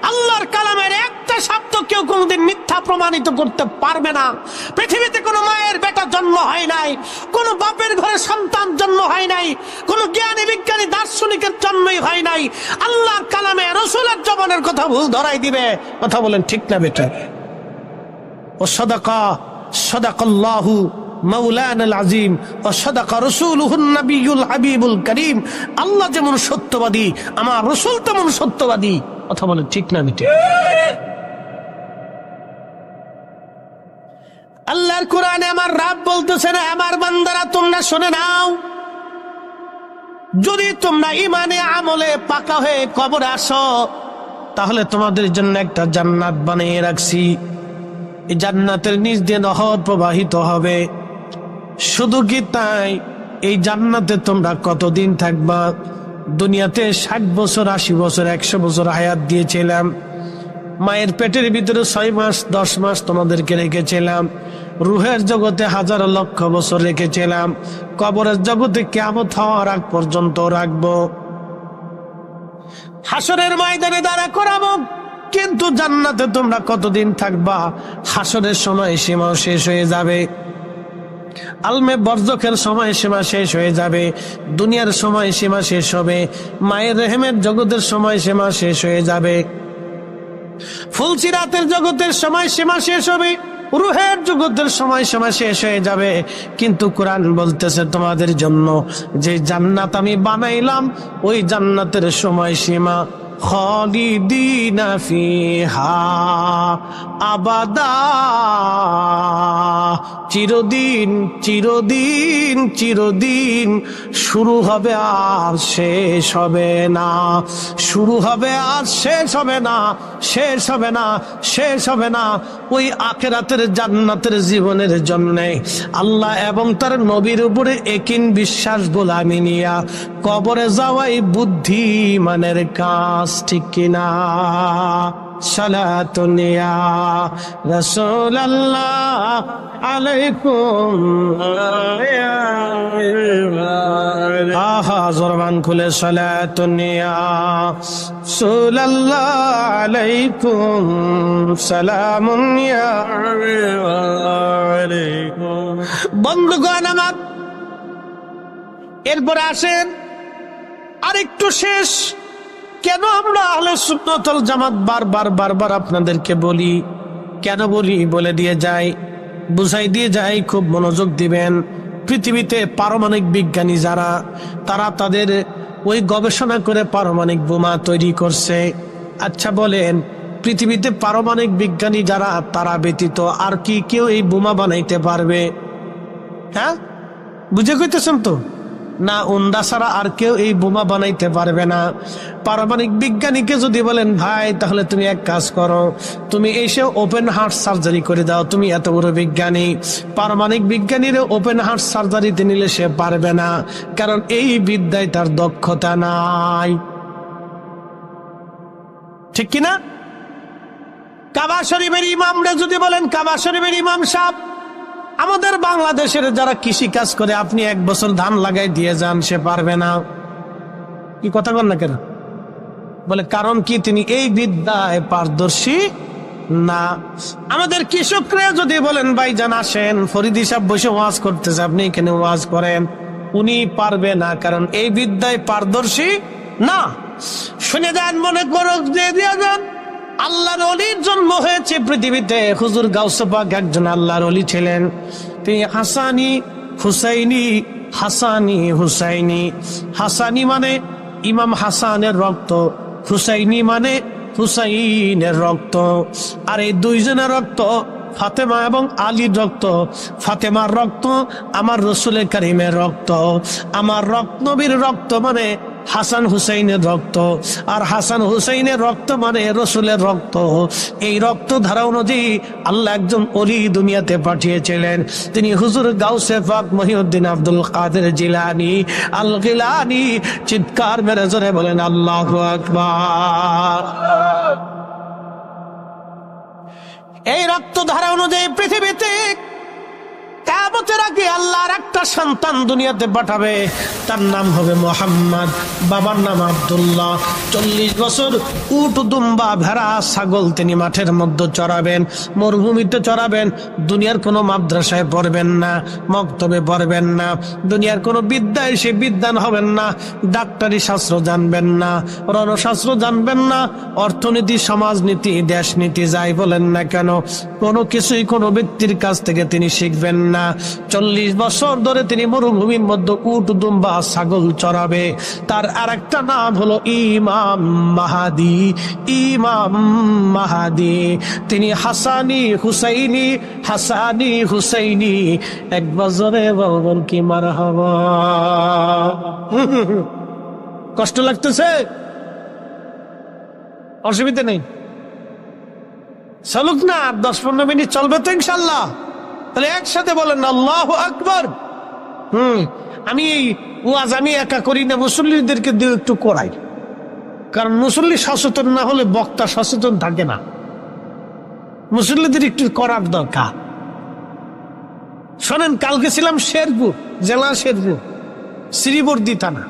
আল্লাহর কালামের একটা শব্দ কেউ কোনদিন মিথ্যা প্রমাণিত করতে পারবে না। পৃথিবীতে কোনো মায়ের বেটা জন্ম হয় নাই, কোনো বাপের ঘরে সন্তান জন্ম হয় নাই, কোনো জ্ঞানী বিজ্ঞানী দার্শনিকের জন্মই হয় নাই। আল্লাহর কালামে রাসূলের জবানের কথা ভুল ধরাই দিবে। কথা বলেন ঠিক না বেটা? ও সাদাকাল্লাহু মাওলানাল আযীম ওয়া সাদাকা রাসূলুহুন নবিয়্যুল হাবিবুল কারীম। আল্লাহ যেমন সত্যবাদী, আমার রাসূল তেমন সত্যবাদী। কথা বলেন ঠিক না বেটা? আল্লাহর কোরআনে আমার রব বলতেছে না, আমার বান্দারা তোমরা শুনে নাও, যদি তোমরা ইমানে আমলে পাকা হয়ে কবরে আসো তাহলে তোমাদের জন্য একটা জান্নাত বানিয়ে রাখছি। এই জান্নাতের নিচ দিয়ে নহর প্রবাহিত হবে। শুধু কি তাই, এই জান্নাতে তোমরা কতদিন থাকবা? দুনিয়াতে 60 বছর, 80 বছর, 100 বছর হায়াত দিয়েছিলাম। মায়ের পেটের ভিতরে 6 মাস 10 মাস তোমাদেরকে রেখেছিলাম। রুহের জগতে হাজার লক্ষ বছর রেখেছিলাম। কবরের জগতে কিয়ামত হওয়ার আগ পর্যন্ত রাখবো। হাসরের ময়দানে দাঁড়া করাবো। কিন্তু জান্নাতে তোমরা কতদিন থাকবা? হাসরের সময় সীমা শেষ হয়ে যাবে, আলমে বরজখের সময় সীমা শেষ হয়ে যাবে, দুনিয়ার সময় সীমা শেষ হবে, মায়ের রেহেমের জগতের সময় সীমা শেষ হয়ে যাবে, ফুলসিরাতের জগতের সময় সীমা শেষ হবে, রুহের জগতের সময় সীমা শেষ হয়ে যাবে। কিন্তু কোরআন বলতেছে তোমাদের জন্য যে জান্নাত আমি বানাইলাম, ওই জান্নাতের সময় সীমা খালিদিনা ফিহা আবাদা, চিরদিন চিরদিন চিরদিন। শুরু হবে আর শেষ হবে না, শুরু হবে আর শেষ হবে না, শেষ হবে না, শেষ হবে না। ওই আখিরাতের জান্নাতের জীবনের জন্য আল্লাহ এবং তার নবীর উপরে একিন বিশ্বাস গোলামি নিয়া কবরে যাওয়াই বুদ্ধিমানের কাজ। ঠিক কিনা? সালাতুন ইয়া রাসূলুল্লাহ আলাইকুম। আহা জবান খুলে সালাতুন ইয়া রাসূলুল্লাহ আলাইকুম সালামুন ইয়া আলাইকুম। বন্ধুগণ আমার, এরপরে আসেন আরেকটু শেষ। কেন আমরা আহলে সুন্নাত ওয়াল জামাত বারবার বারবার আপনাদেরকে বলি? কেন বলি বলে দিয়ে যাই, বুঝাই দিয়ে যাই, খুব মনোযোগ দিবেন। পৃথিবীতে পারমাণবিক বিজ্ঞানী যারা, তারা তাদের ওই গবেষণা করে পারমাণবিক বোমা তৈরি করছে। আচ্ছা বলেন, পৃথিবীতে পারমাণবিক বিজ্ঞানী যারা, তারা ব্যতীত আর কি কেউ এই বোমা বানাইতে পারবে? হ্যাঁ, বুঝে কইতেছেন তো? না, উন্ডা ছাড়া আর কেউ এই বোমা বানাইতে পারবে না। পারমাণবিক বিজ্ঞানীকে যদি বলেন ভাই তাহলে তুমি এক কাজ করো, তুমি এসে ওপেন হার্ট সার্জারি করে দাও, তুমি এত বড় বিজ্ঞানী, পারমাণবিক বিজ্ঞানীর ওপেন হার্ট সার্জারিতে নিলে সে পারবে না, কারণ এই বিদ্যায় তার দক্ষতা নাই। ঠিক কিনা? কাবা শরীফের ইমামরা যদি বলেন, কাবা শরীফের ইমাম সাহেব, আমাদের বাংলাদেশের যারা কৃষি কাজ করে আপনি 1 বছর ধান লাগাই দিয়ে যান, সে পারবে না। কি কথা বল না কেন? বলে কারণ কি? তিনি এই বিদ্যায় পারদর্শী না। আমাদের কৃষকরা যদি বলেন ভাইজান আসেন, ফরিদি সাহেব বসে ওয়াজ করতেছে, আপনি এখানে ওয়াজ করেন, উনি পারবে না, কারণ এই বিদ্যায় পারদর্শী না। শুনে যান, মনে করো দিয়ে দিয়ে যান, আল্লাহর ওলির জন্ম হয়েছে পৃথিবীতে। হুজুর গাউস পাক একজন আল্লাহর ওলি ছিলেন। তিনি হাসানি হুসাইনি, হাসানি হুসাইনি। হাসানি মানে ইমাম হাসানের রক্ত, হুসাইনি মানে হুসাইনের রক্ত। আর এই দুইজনের রক্ত ফাতেমা এবং আলীর রক্ত। ফাতেমার রক্ত আমার রসুলের কারিমের রক্ত, আমার নবীর রক্ত মানে হাসান হুসাইনের রক্ত, আর হাসান হুসাইনের রক্ত মানে রসুলের রক্ত। এই রক্ত ধারা অনুযায়ী আল্লাহ একজন ওলি দুনিয়াতে পাঠিয়েছিলেন, তিনি হুজুর গাউসে পাক মহিউদ্দিন আব্দুল কাদের জিলানী আল গিলানী। চিৎকার মেরে জোরে বলেন আল্লাহু আকবার। এই রক্ত ধারা অনুযায়ী পৃথিবীতে কিয়ামতের আগে আল্লাহর একটা সন্তান দুনিয়াতে পাঠাবে, তার নাম হবে মুহাম্মদ, বাবার নাম আব্দুল্লাহ। 40 বছর উট দুম্বা ভেড়া ছাগল তিনি মাঠের মধ্যে চড়াবেন, মরুভূমিতে চড়াবেন। দুনিয়ার কোনো মাদ্রাসায় পড়বেন না, মক্তবে পড়বেন না, দুনিয়ার কোনো বিদ্যায় সে বিদ্যান হবেন না, ডাক্তারি শাস্ত্র জানবেন না, রণশাস্ত্র জানবেন না, অর্থনীতি, সমাজনীতি, দেশনীতি যাই বলেন না কেন, কোনো কিছুই কোনো ব্যক্তির কাছ থেকে তিনি শিখবেন না। 40 বছর ধরে তিনি মরুভূমির মধ্যে উট দুম্বা ছাগল চড়াবে। তার আরেকটা নাম হলো ইমাম মাহাদি। ইমাম মাহাদি তিনি হাসানি হুসাইনি, হাসানি হুসাইনি। এক বছরে বলবেন কি মারহাবা। কষ্ট লাগতেছে? অসুবিধা নেই, চলুক না, 10-15 মিনিট চলবে তো ইনশাল্লাহ। তাহলে একসাথে বলেন আল্লাহু আকবার। আমি এই ওয়াজ আমি একা করি না, মুসল্লিদেরকে দিয়ে একটু করাই, কারণ মুসল্লি সচেতন না হলে বক্তা সচেতন থাকে না। মুসল্লিদের একটু করার দরকার। শোনেন, কালকে ছিলাম শেরপুর, জেলা শেরপুর, শ্রীবর্দী থানা।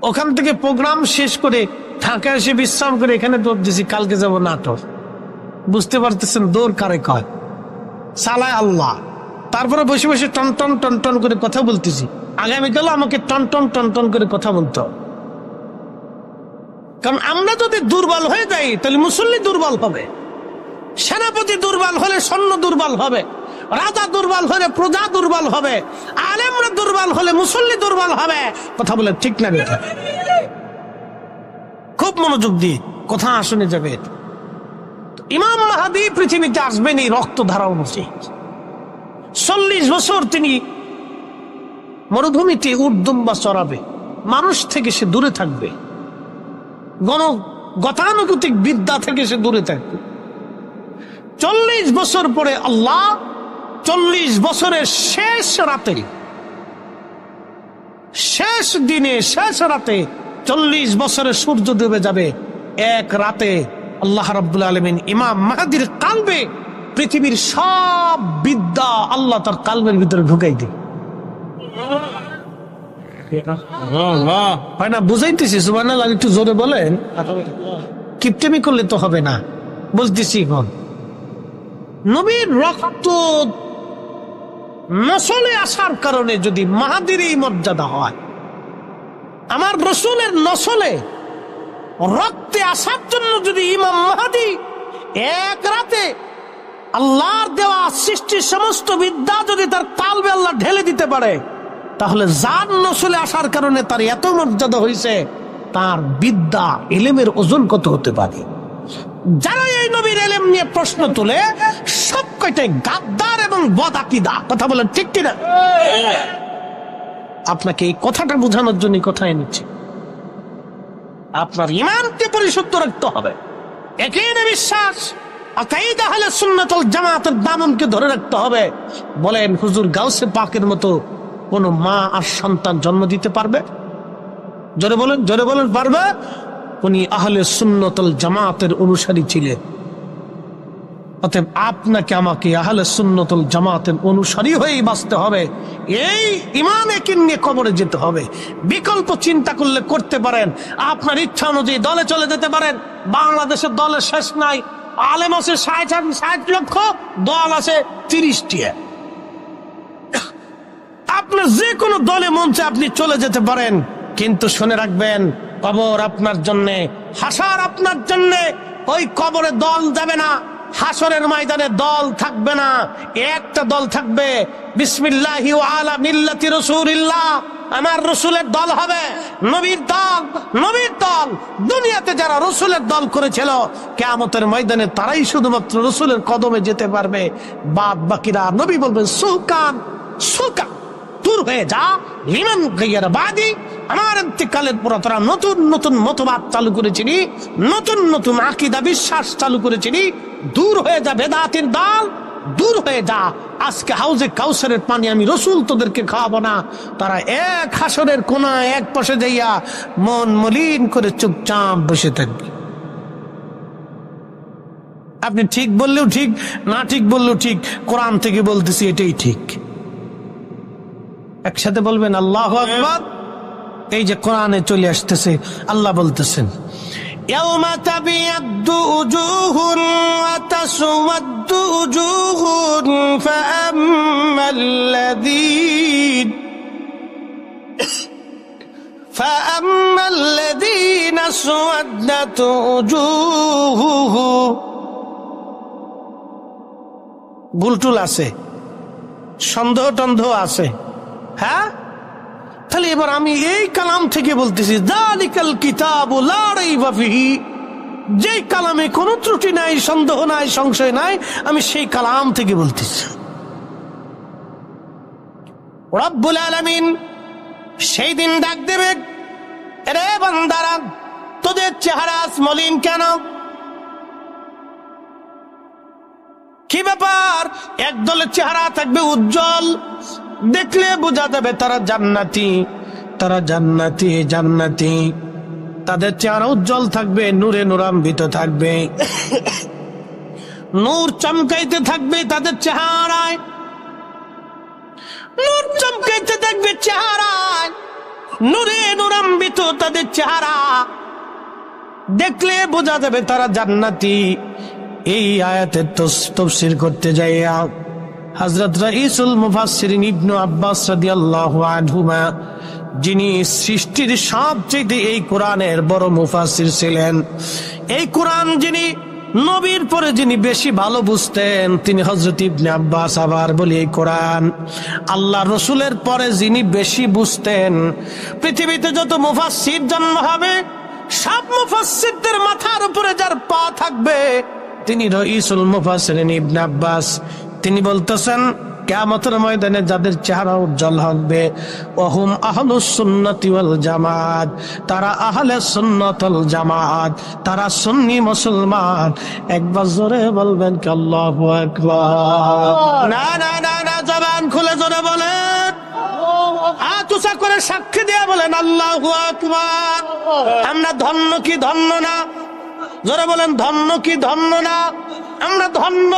ওখান থেকে প্রোগ্রাম শেষ করে ঢাকা এসে বিশ্রাম করে এখানে দৌড় দিয়েছি। কালকে যাব নাটোর। বুঝতে পারতেছেন দৌড় কারে কয়? সালায় আল্লাহ। তারপরে বসে বসে টন টন টন টন করে কথা বলতেছি। আগামীকাল আমাকে টন টন টন টন করে কথা বলতে হবে, কারণ আমরা যদি দুর্বল হয়ে যাই তাহলে মুসল্লি দুর্বল হবে, সেনাপতি দুর্বল হলে সৈন্য দুর্বল হবে, রাজা দুর্বল হলে প্রজা দুর্বল হবে, আলেমরা দুর্বল হলে মুসল্লি দুর্বল হবে। কথা বলে ঠিক না? খুব মনোযোগ দিয়ে কথা শুনে যাবে। ইমাম মাহাদি পৃথিবীতে আসবেন এই রক্ত ধারা অনুযায়ী। 40 বছর তিনি মরুভূমিতে উট দুম্বা চড়াবে, মানুষ থেকে সে দূরে থাকবে, গতানুগতিক বিদ্যা থেকে সে দূরে থাকবে। 40 বছর পরে আল্লাহ 40 বছরের শেষ রাতে, শেষ দিনে, শেষ রাতে 40 বছরের সূর্য ডুবে যাবে। এক রাতে আল্লাহ রাব্বুল আলামিন ইমাম মাহাদির কালবে পৃথিবীর সব বিদ্যা আল্লাহ তার কালবের ভিতরে ঢুকাই দেয়। হয় না? বুঝাইতেছি সুবহানাল্লাহ, একটু জোরে বলেন। কিপটেমি করলে তো হবে না, বলতেছি। এখন নবীর রক্ত নসলে আসার কারণে যদি মাহাদির এই মর্যাদা হয়, আমার রসুলের নসলে রক্তে আসার জন্য যদি ইমাম মাহাদি এক রাতে আল্লাহর দেওয়া সৃষ্টির সমস্ত বিদ্যা যদি তার কালবে আল্লাহ ঢেলে দিতে পারে, তাহলে যার নসলে আসার কারণে তার এত মর্যাদা হয়েছে, তার বিদ্যা ইলমের ওজন কত হতে পারে। যারা এই নবীর ইলম নিয়ে প্রশ্ন তুলে সব কয়টাই গাদ্দার এবং বদআকিদা। কথা বলেন ঠিক কিনা? আপনাকে এই কথাটা বোঝানোর জন্য কথা এনেছি। আপনার ঈমানকে পরিশুদ্ধ রাখতে হবে, ইয়াকিনে বিশ্বাস, আকিদা আহলে সুন্নাত ওয়াল জামাতের দামনকে ধরে রাখতে হবে। বলেন, হুজুর গাউসে পাকের মতো কোন মা আর সন্তান জন্ম দিতে পারবে? জোরে বলেন, জোরে বলেন, পারবে? উনি আহলে সুন্নাত ওয়াল জামাতের অনুসারী ছিলেন। অতএব আপনাকে আমাকে আহলে সুন্নতুল জামাতের অনুসারী হয়েই বাঁচতে হবে। এই ঈমান ইয়াকিন নিয়ে কবরে যেতে হবে। বিকল্প চিন্তা করলে করতে পারেন, আপনার ইচ্ছা অনুযায়ী দলে চলে যেতে পারেন। বাংলাদেশের দলের শেষ নাই, আলেম আছে 60 লক্ষ, দল আছে 30টি। আপনার যে কোনো দলে মঞ্চে আপনি চলে যেতে পারেন, কিন্তু শুনে রাখবেন কবর আপনার জন্যে, হাসর আপনার জন্যে। ওই কবরে দল যাবে না, হাসরের ময়দানে দল থাকবে না। একটা দল থাকবে, বিসমিল্লাহি ওয়া আলা মিল্লাতি রাসূলিল্লাহ, আমার রসুলের দল হবে, নবীর দল, নবীর দল। দুনিয়াতে যারা রসুলের দল করেছিল, কিয়ামতের ময়দানে তারাই শুধুমাত্র রসুলের কদমে যেতে পারবে। বাদ বাকিরা, নবী বলবেন সুকান সুকান, দূর হয়ে যা। লিমান গায়্যার বাদি, আমার ইন্তিকালের পর তোরা নতুন নতুন মতবাদ চালু করেছিলি, নতুন নতুন আকীদা বিশ্বাস চালু করেছিলি, দূর হয়ে যা বেদাতের দল, দূর হয়ে যা। আজকে হাউজে কাউসারের পানি আমি রসুল তোদেরকে খাওয়াবো না। তারা এক হাসরের কোনায় এক পাশে যাইয়া মন মলিন করে চুপচাপ বসে থাকবে। আপনি ঠিক বললেও ঠিক, না ঠিক বললেও ঠিক, কোরআন থেকে বলতেছি এটাই ঠিক। একসাথে বলবেন আল্লাহু আকবার। এই যে কোরআনে চলে আসতেছে, আল্লাহ বলতেছেন ইয়াউমা তাবিয়াদ্দু উজুহুন ওয়া তাসওয়াদ্দু উজুহুন ফাআম্মাল্লাযীনা সুওয়াদ্দাত উজুহুহুম। ভুলটুল আছে, সন্দেহ টন্ধ আছে, হ্যাঁ? তাহলে এবার আমি এই কালাম থেকে বলতেছি, যালিকাল কিতাবু লা রাইবা ফিহি, যে কালামে কোনো ত্রুটি নাই, সন্দেহ নাই, সংশয় নাই, আমি সেই কালাম থেকে বলতেছি। রব্বুল আলামিন সেই দিন ডাক দেবে, রে বান্দারা, তোদের চেহারা মলিন কেন? কি ব্যাপার? এক দলের চেহারা থাকবে উজ্জ্বল, দেখলে বোঝা যাবে তারা জান্নাতি, তারা জান্নাতি জান্নাতি। তাদের চেহারা উজ্জ্বল থাকবে, নূরে নূরান্বিত থাকবে, নূর চমকাইতে থাকবে তাদের চেহারায়, নূর চমকাইতে থাকবে চেহারায়, নূরে নূরান্বিত তাদের চেহারা, দেখলে বোঝা যাবে তারা জান্নাতি। এই আয়াতের তাফসীর করতে যাইয়া হযরত রাইসুল মুফাসসিরিন ইবনে আব্বাস রাদিয়াল্লাহু আনহুমা, যিনি সৃষ্টির সবচেয়ে এই কোরআনের বড় মুফাসসির ছিলেন, এই কোরআন যিনি নবীর পরে যিনি বেশি ভালো বুঝতেন, তিনি হযরত ইবনে আব্বাস। আবার বলি, এই কোরআন আল্লাহ রসুলের পরে যিনি বেশি বুঝতেন, পৃথিবীতে যত মুফাসসির জন্ম হবে, সব মুফাসসিরদের মাথার উপরে যার পা থাকবে, তিনি রাইসুল মুফাসসিরিন ইবনে আব্বাস। তিনি বলতেছেন, কিয়ামতের ময়দানে যাদের চেহারা উজ্জ্বল হবে, ওহুম আহলুস সুন্নাতি ওয়াল জামাত, তারা আহলে সুন্নাত ওয়াল জামাত, তারা সুন্নি মুসলমান। একবার জোরে বলবেন কি আল্লাহু আকবার? না না না না, জবান খুলে জোরে বলেন, হাত উঁচা করে সাক্ষী দিয়ে বলেন আল্লাহু আকবার। আমরা ধন্য কি ধন্য না? জোরে বলেন, ধন্য কি ধন্য না? আমরা ধন্য,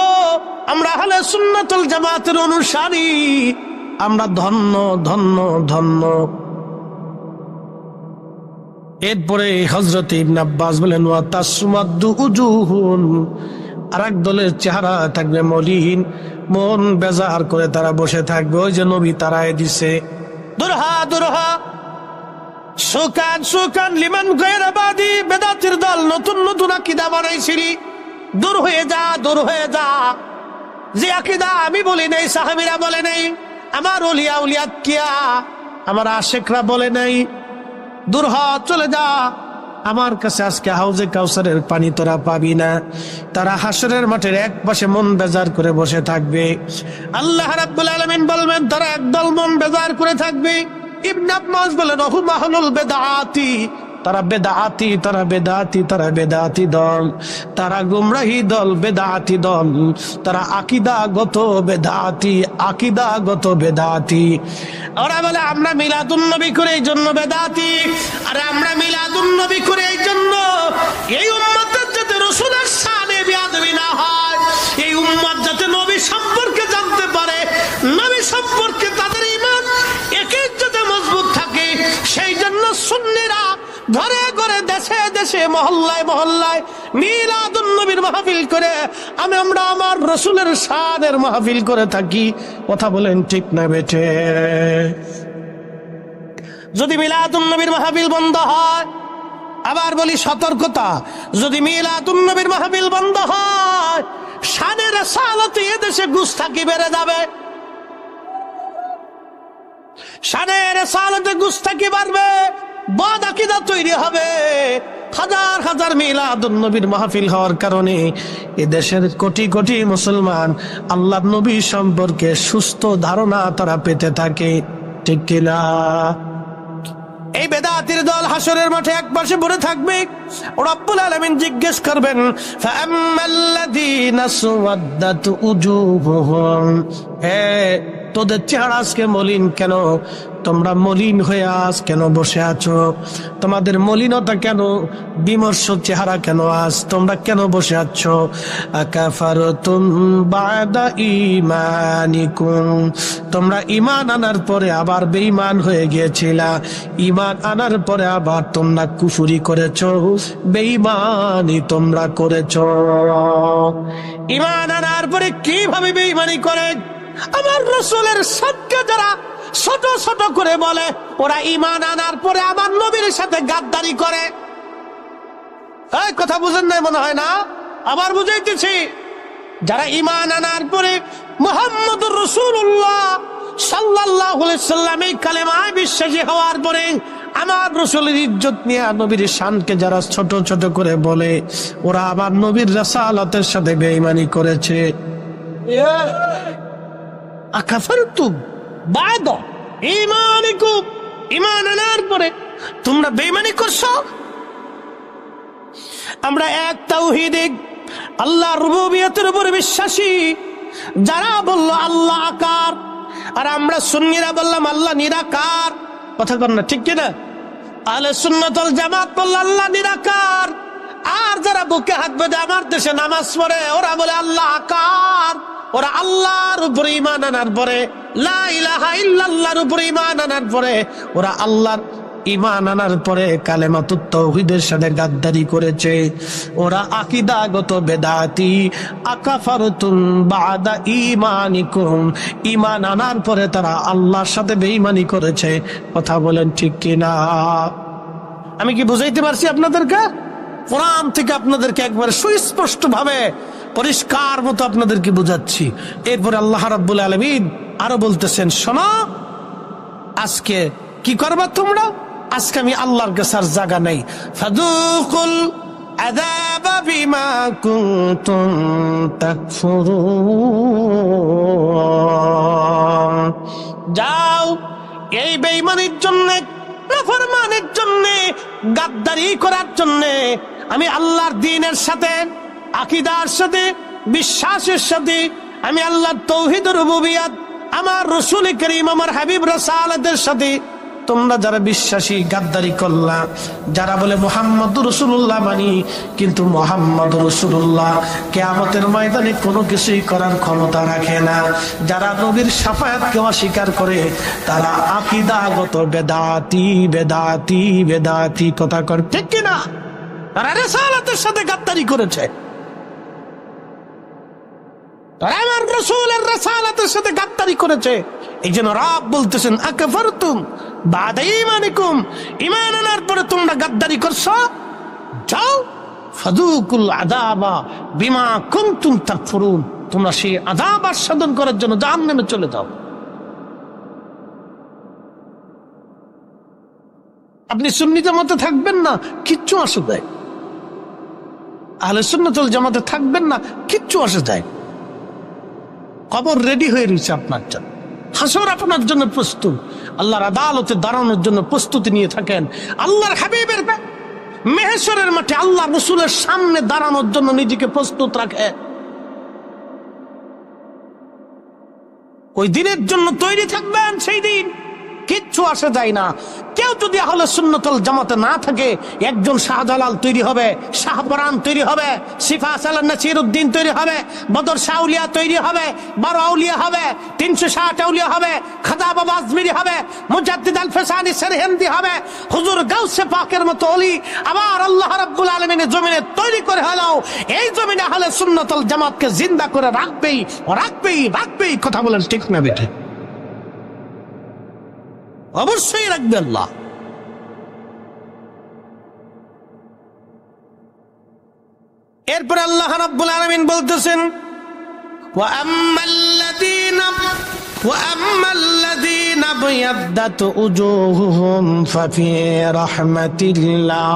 আমরা আহলে সুন্নাতুল জামাতের অনুসারী, আমরা ধন্য ধন্য ধন্য। এরপরে হযরত ইবনে আব্বাস বলেন, ওয়া তাসমাদ্দু উজুহুন, আরেক দলের চেহারা থাকবে মলিন, মন বেজার করে তারা বসে থাকবে। ওই যে নবী তারায় দিছে, দুরহা দুরহা, সুকান সুকান লিমান গায়রা বাদি, বেদাতের দল, নতুন নতুন আকীদা বানাইছিলি, দূর হয়ে যা, দূর হয়ে যা। যে আকীদা আমি বলি নাই, সাহাবীরা বলে নাই, আমার ওলিয়া উলিয়াত কিয়া, আমার আশেকরা বলে নাই, দূর হ, চলে যা। আমার কাছে আজকে হাউজে কাউসারের পানি তোরা পাবি না। তারা হাসরের মাঠের এক পাশে মন বেজার করে বসে থাকবে। আল্লাহ রাব্বুল আলামিন বলবেন, তারা একদল মন বেজার করে থাকবে। ইবনে আব্বাস বলেন, ওহুম আহলুল বেদাতি, তারা বেদাতি, তারা বেদাতি, তারা বেদাতি দল, তারা গুমরাহি দল, বেদাতি দল, তারা আকীদাগত বেদাতি, আকীদাগত বেদাতি। ওরা বলে আমরা মিলাদুন নবী করে এই জন্য বেদাতি, আর আমরা মিলাদুন নবী করে এই জন্য এই উম্মতের যাতে রাসূলের শানে বেয়াদবি না হয়, এই করে দেশে দেশে মহল্লায় মহল্লায় মিলাদুন নবীর মাহফিল করে আমরা আমার রাসূলের শানের মাহফিল করে থাকি। কথা বলেন ঠিক না বেঠে? যদি মিলাদুন নবীর মাহফিল বন্ধ হয়, আবার বলি সতর্কতা, যদি মিলাদুন নবীর মাহফিল বন্ধ হয়, শানে রাসালাতে এদেশে গুস্তাখি বেড়ে যাবে। শানে রাসালাতে গুস্তাখি বাড়বে, বদ আকীদা তৈরি হবে। হাজার হাজার মিলাদুন নবীর মাহফিল হওয়ার কারণে এদেশের কোটি কোটি মুসলমান আল্লাহর নবী সম্পর্কে সুস্থ ধারণা তারা পেতে থাকে। ঠিক কিনা? এই বেদাতির দল হাসরের মাঠে এক পাশে পড়ে থাকবে। রব্বুল আলামিন জিজ্ঞেস করবেন, ফাআম্মাল্লাযীনা সুওয়াদ্দাত উজুহুহুম, হে তোদের চেহারা আজকে মলিন কেন? তোমরা মলিন হয়ে আজ কেন বসে আছো? তোমাদের মলিনতা কেন? বিমর্ষ চেহারা কেন? আজ তোমরা কেন বসে আছো? আকাফারতুম বাদা ঈমানিকুম, তোমরা ঈমান আনার পরে আবার বেঈমান হয়ে গিয়েছিলা। ঈমান আনার পরে আবার তোমরা কুফরি করেছো, বেঈমানি তোমরা করেছো। ঈমান আনার পরে কিভাবে বেঈমানি করে? আমার রাসূলের সাথে যারা ছোট ছোট করে বলে, ওরা ঈমান আনার পরে আমার নবীর সাথে গাদ্দারি করে। এই কথা বুঝেন নাই মনে হয় না? আবার বুঝাইতেছি, যারা ঈমান আনার পরে মুহাম্মদুর রাসূলুল্লাহ সাল্লাল্লাহু আলাইহি সাল্লাম এই কালেমায় বিশ্বাসী হওয়ার পরে আমার রাসূলের ইজ্জত নিয়ে নবীর শানকে যারা ছোট ছোট করে বলে, ওরা আমার নবীর রাসালাতের সাথে বেঈমানি করেছে। আকাফারতুম বাদা ঈমানিকুম, ঈমান আনার পরে তোমরা বেঈমানি করছো। আমরা এক তাওহীদে আল্লাহর রুবুবিয়তের উপর বিশ্বাসী। যারা বলল আল্লাহ আকার, আর আমরা সুন্নিরা বললাম আল্লাহ নিরাকার। কথা বল না, ঠিক কিনা? আহলে সুন্নাত ওয়াল জামাত বলল আল্লাহ নিরাকার। আর যারা বুকে হাত বেঁধে আমার দেশে নামাজ পড়ে, ওরা বলে আল্লাহ আকার। ওরা আল্লাহর উপরে ঈমান আনার পরে, লা ইলাহা ইল্লাল্লাহর উপরে ঈমান আনার পরে, ওরা আল্লাহর ঈমান আনার পরে কালেমাতুত তাওহীদের সাথে গাদ্দারি করেছে। ওরা আকীদাগত বেদাতি। আকাফারতুম বাদা ঈমানিকুম, ঈমান আনার পরে তারা আল্লাহর সাথে বেঈমানি করেছে। কথা বলেন ঠিক কিনা? আমি কি বুঝাইতে পারছি আপনাদেরকে? কোরআন থেকে আপনাদেরকে একবার সুস্পষ্ট ভাবে পরিষ্কার মতো আপনাদেরকে বুঝাচ্ছি। এরপরে আল্লাহ রাব্বুল আলামিন আরো বলতেছেন, শোনো, আজকে কি করবা তোমরা? আজকে আমি আল্লাহর কাছে আর জায়গা নাই। ফাযুকুল আযাবা বিমা কুনতুম তাকফুরুন, যাও এই বেঈমানির জন্য, নাফরমানির জন্য, গাদ্দারি করার জন্য, আমি আল্লাহর দ্বীনের সাথে, আকীদার সাথে, বিশ্বাসের সাথে, আমি আল্লাহর তাওহীদ রুবুবিয়ত, আমার রাসূল করিম, আমার হাবিব রাসালাতের সাথে তোমরা যারা বিশ্বাসী গাদ্দারি করলা। যারা বলে মুহাম্মদুর রাসূলুল্লাহ মানি, কিন্তু মুহাম্মদুর রাসূলুল্লাহ কিয়ামতের ময়দানে কোনো কিছুই করার ক্ষমতা রাখে না। যারা নবীর শাফায়াতকে অস্বীকার করে, তারা আকীদাগত বেদাতি বেদাতি বেদাতি। কথা কর ঠিক কিনা? তারা রাসালাতের সাথে গাদ্দারি করেছে। তারা আমার রাসূলের রাসালাতের সাথে গাদ্দারি করেছে। এই জন্য রব বলতেছেন, আকাফারতুম বাদা ঈমানিকুম, ঈমান আনার পরে তোমরা গাদ্দারি করছো। যাও ফাযুকুল আযাবা বিমা কুনতুম তাকফুরুন, তোমরা সেই আযাব আস্বাদন করার জন্য জাহান্নামে চলে যাও। আপনি সুন্নিতের মতে থাকবেন না, কিচ্ছু আসে যায়। আহলে সুন্নাত ওয়াল জামাতে থাকবেন না, কিচ্ছু আসে যায়। কবর রেডি হয়ে রয়েছে আপনার জন্য, হাসর আপনার জন্য প্রস্তুত। আল্লাহর আদালতে দাঁড়ানোর জন্য প্রস্তুতি নিয়ে থাকেন। আল্লাহর হাবিবের মেহশরের মাঠে আল্লাহ রাসূলের সামনে দাঁড়ানোর জন্য নিজেকে প্রস্তুত রাখে। ওই দিনের জন্য তৈরি থাকবেন। সেই দিন কিচ্ছু আসে যায় না। কেউ যদি আহলে সুন্নাতুল জামাতে না থাকে, একজন শাহজালাল তৈরি হবে, শাহপরান তৈরি হবে, সিফা সালান নাসিরউদ্দিন তৈরি হবে, বদর শাহ আউলিয়া তৈরি হবে, 12 আউলিয়া হবে, 360 আউলিয়া হবে, খাজা বাবা আজমিরি হবে, মুজাদ্দিদ আল ফিসানি সরহিন্দি হবে, হুজুর গাউসে পাকের মতো ওলি আবার আল্লাহ রাব্বুল আলামিনের জমিনে তৈরি করে হলো এই জমিনে আহলে সুন্নাতুল জামাতকে জিন্দা করে রাখবেই রাখবেই রাখবেই। কথা বলেন ঠিক না বেটা? অবশ্যই রাখবে আল্লাহ। এরপর আল্লাহ রাব্বুল আলামিন বলতেছেন, ওয়া আম্মাল্লাযীনা বিয়াদ্দাত উজুহুহুম ফাফি রাহমাতিল্লাহ,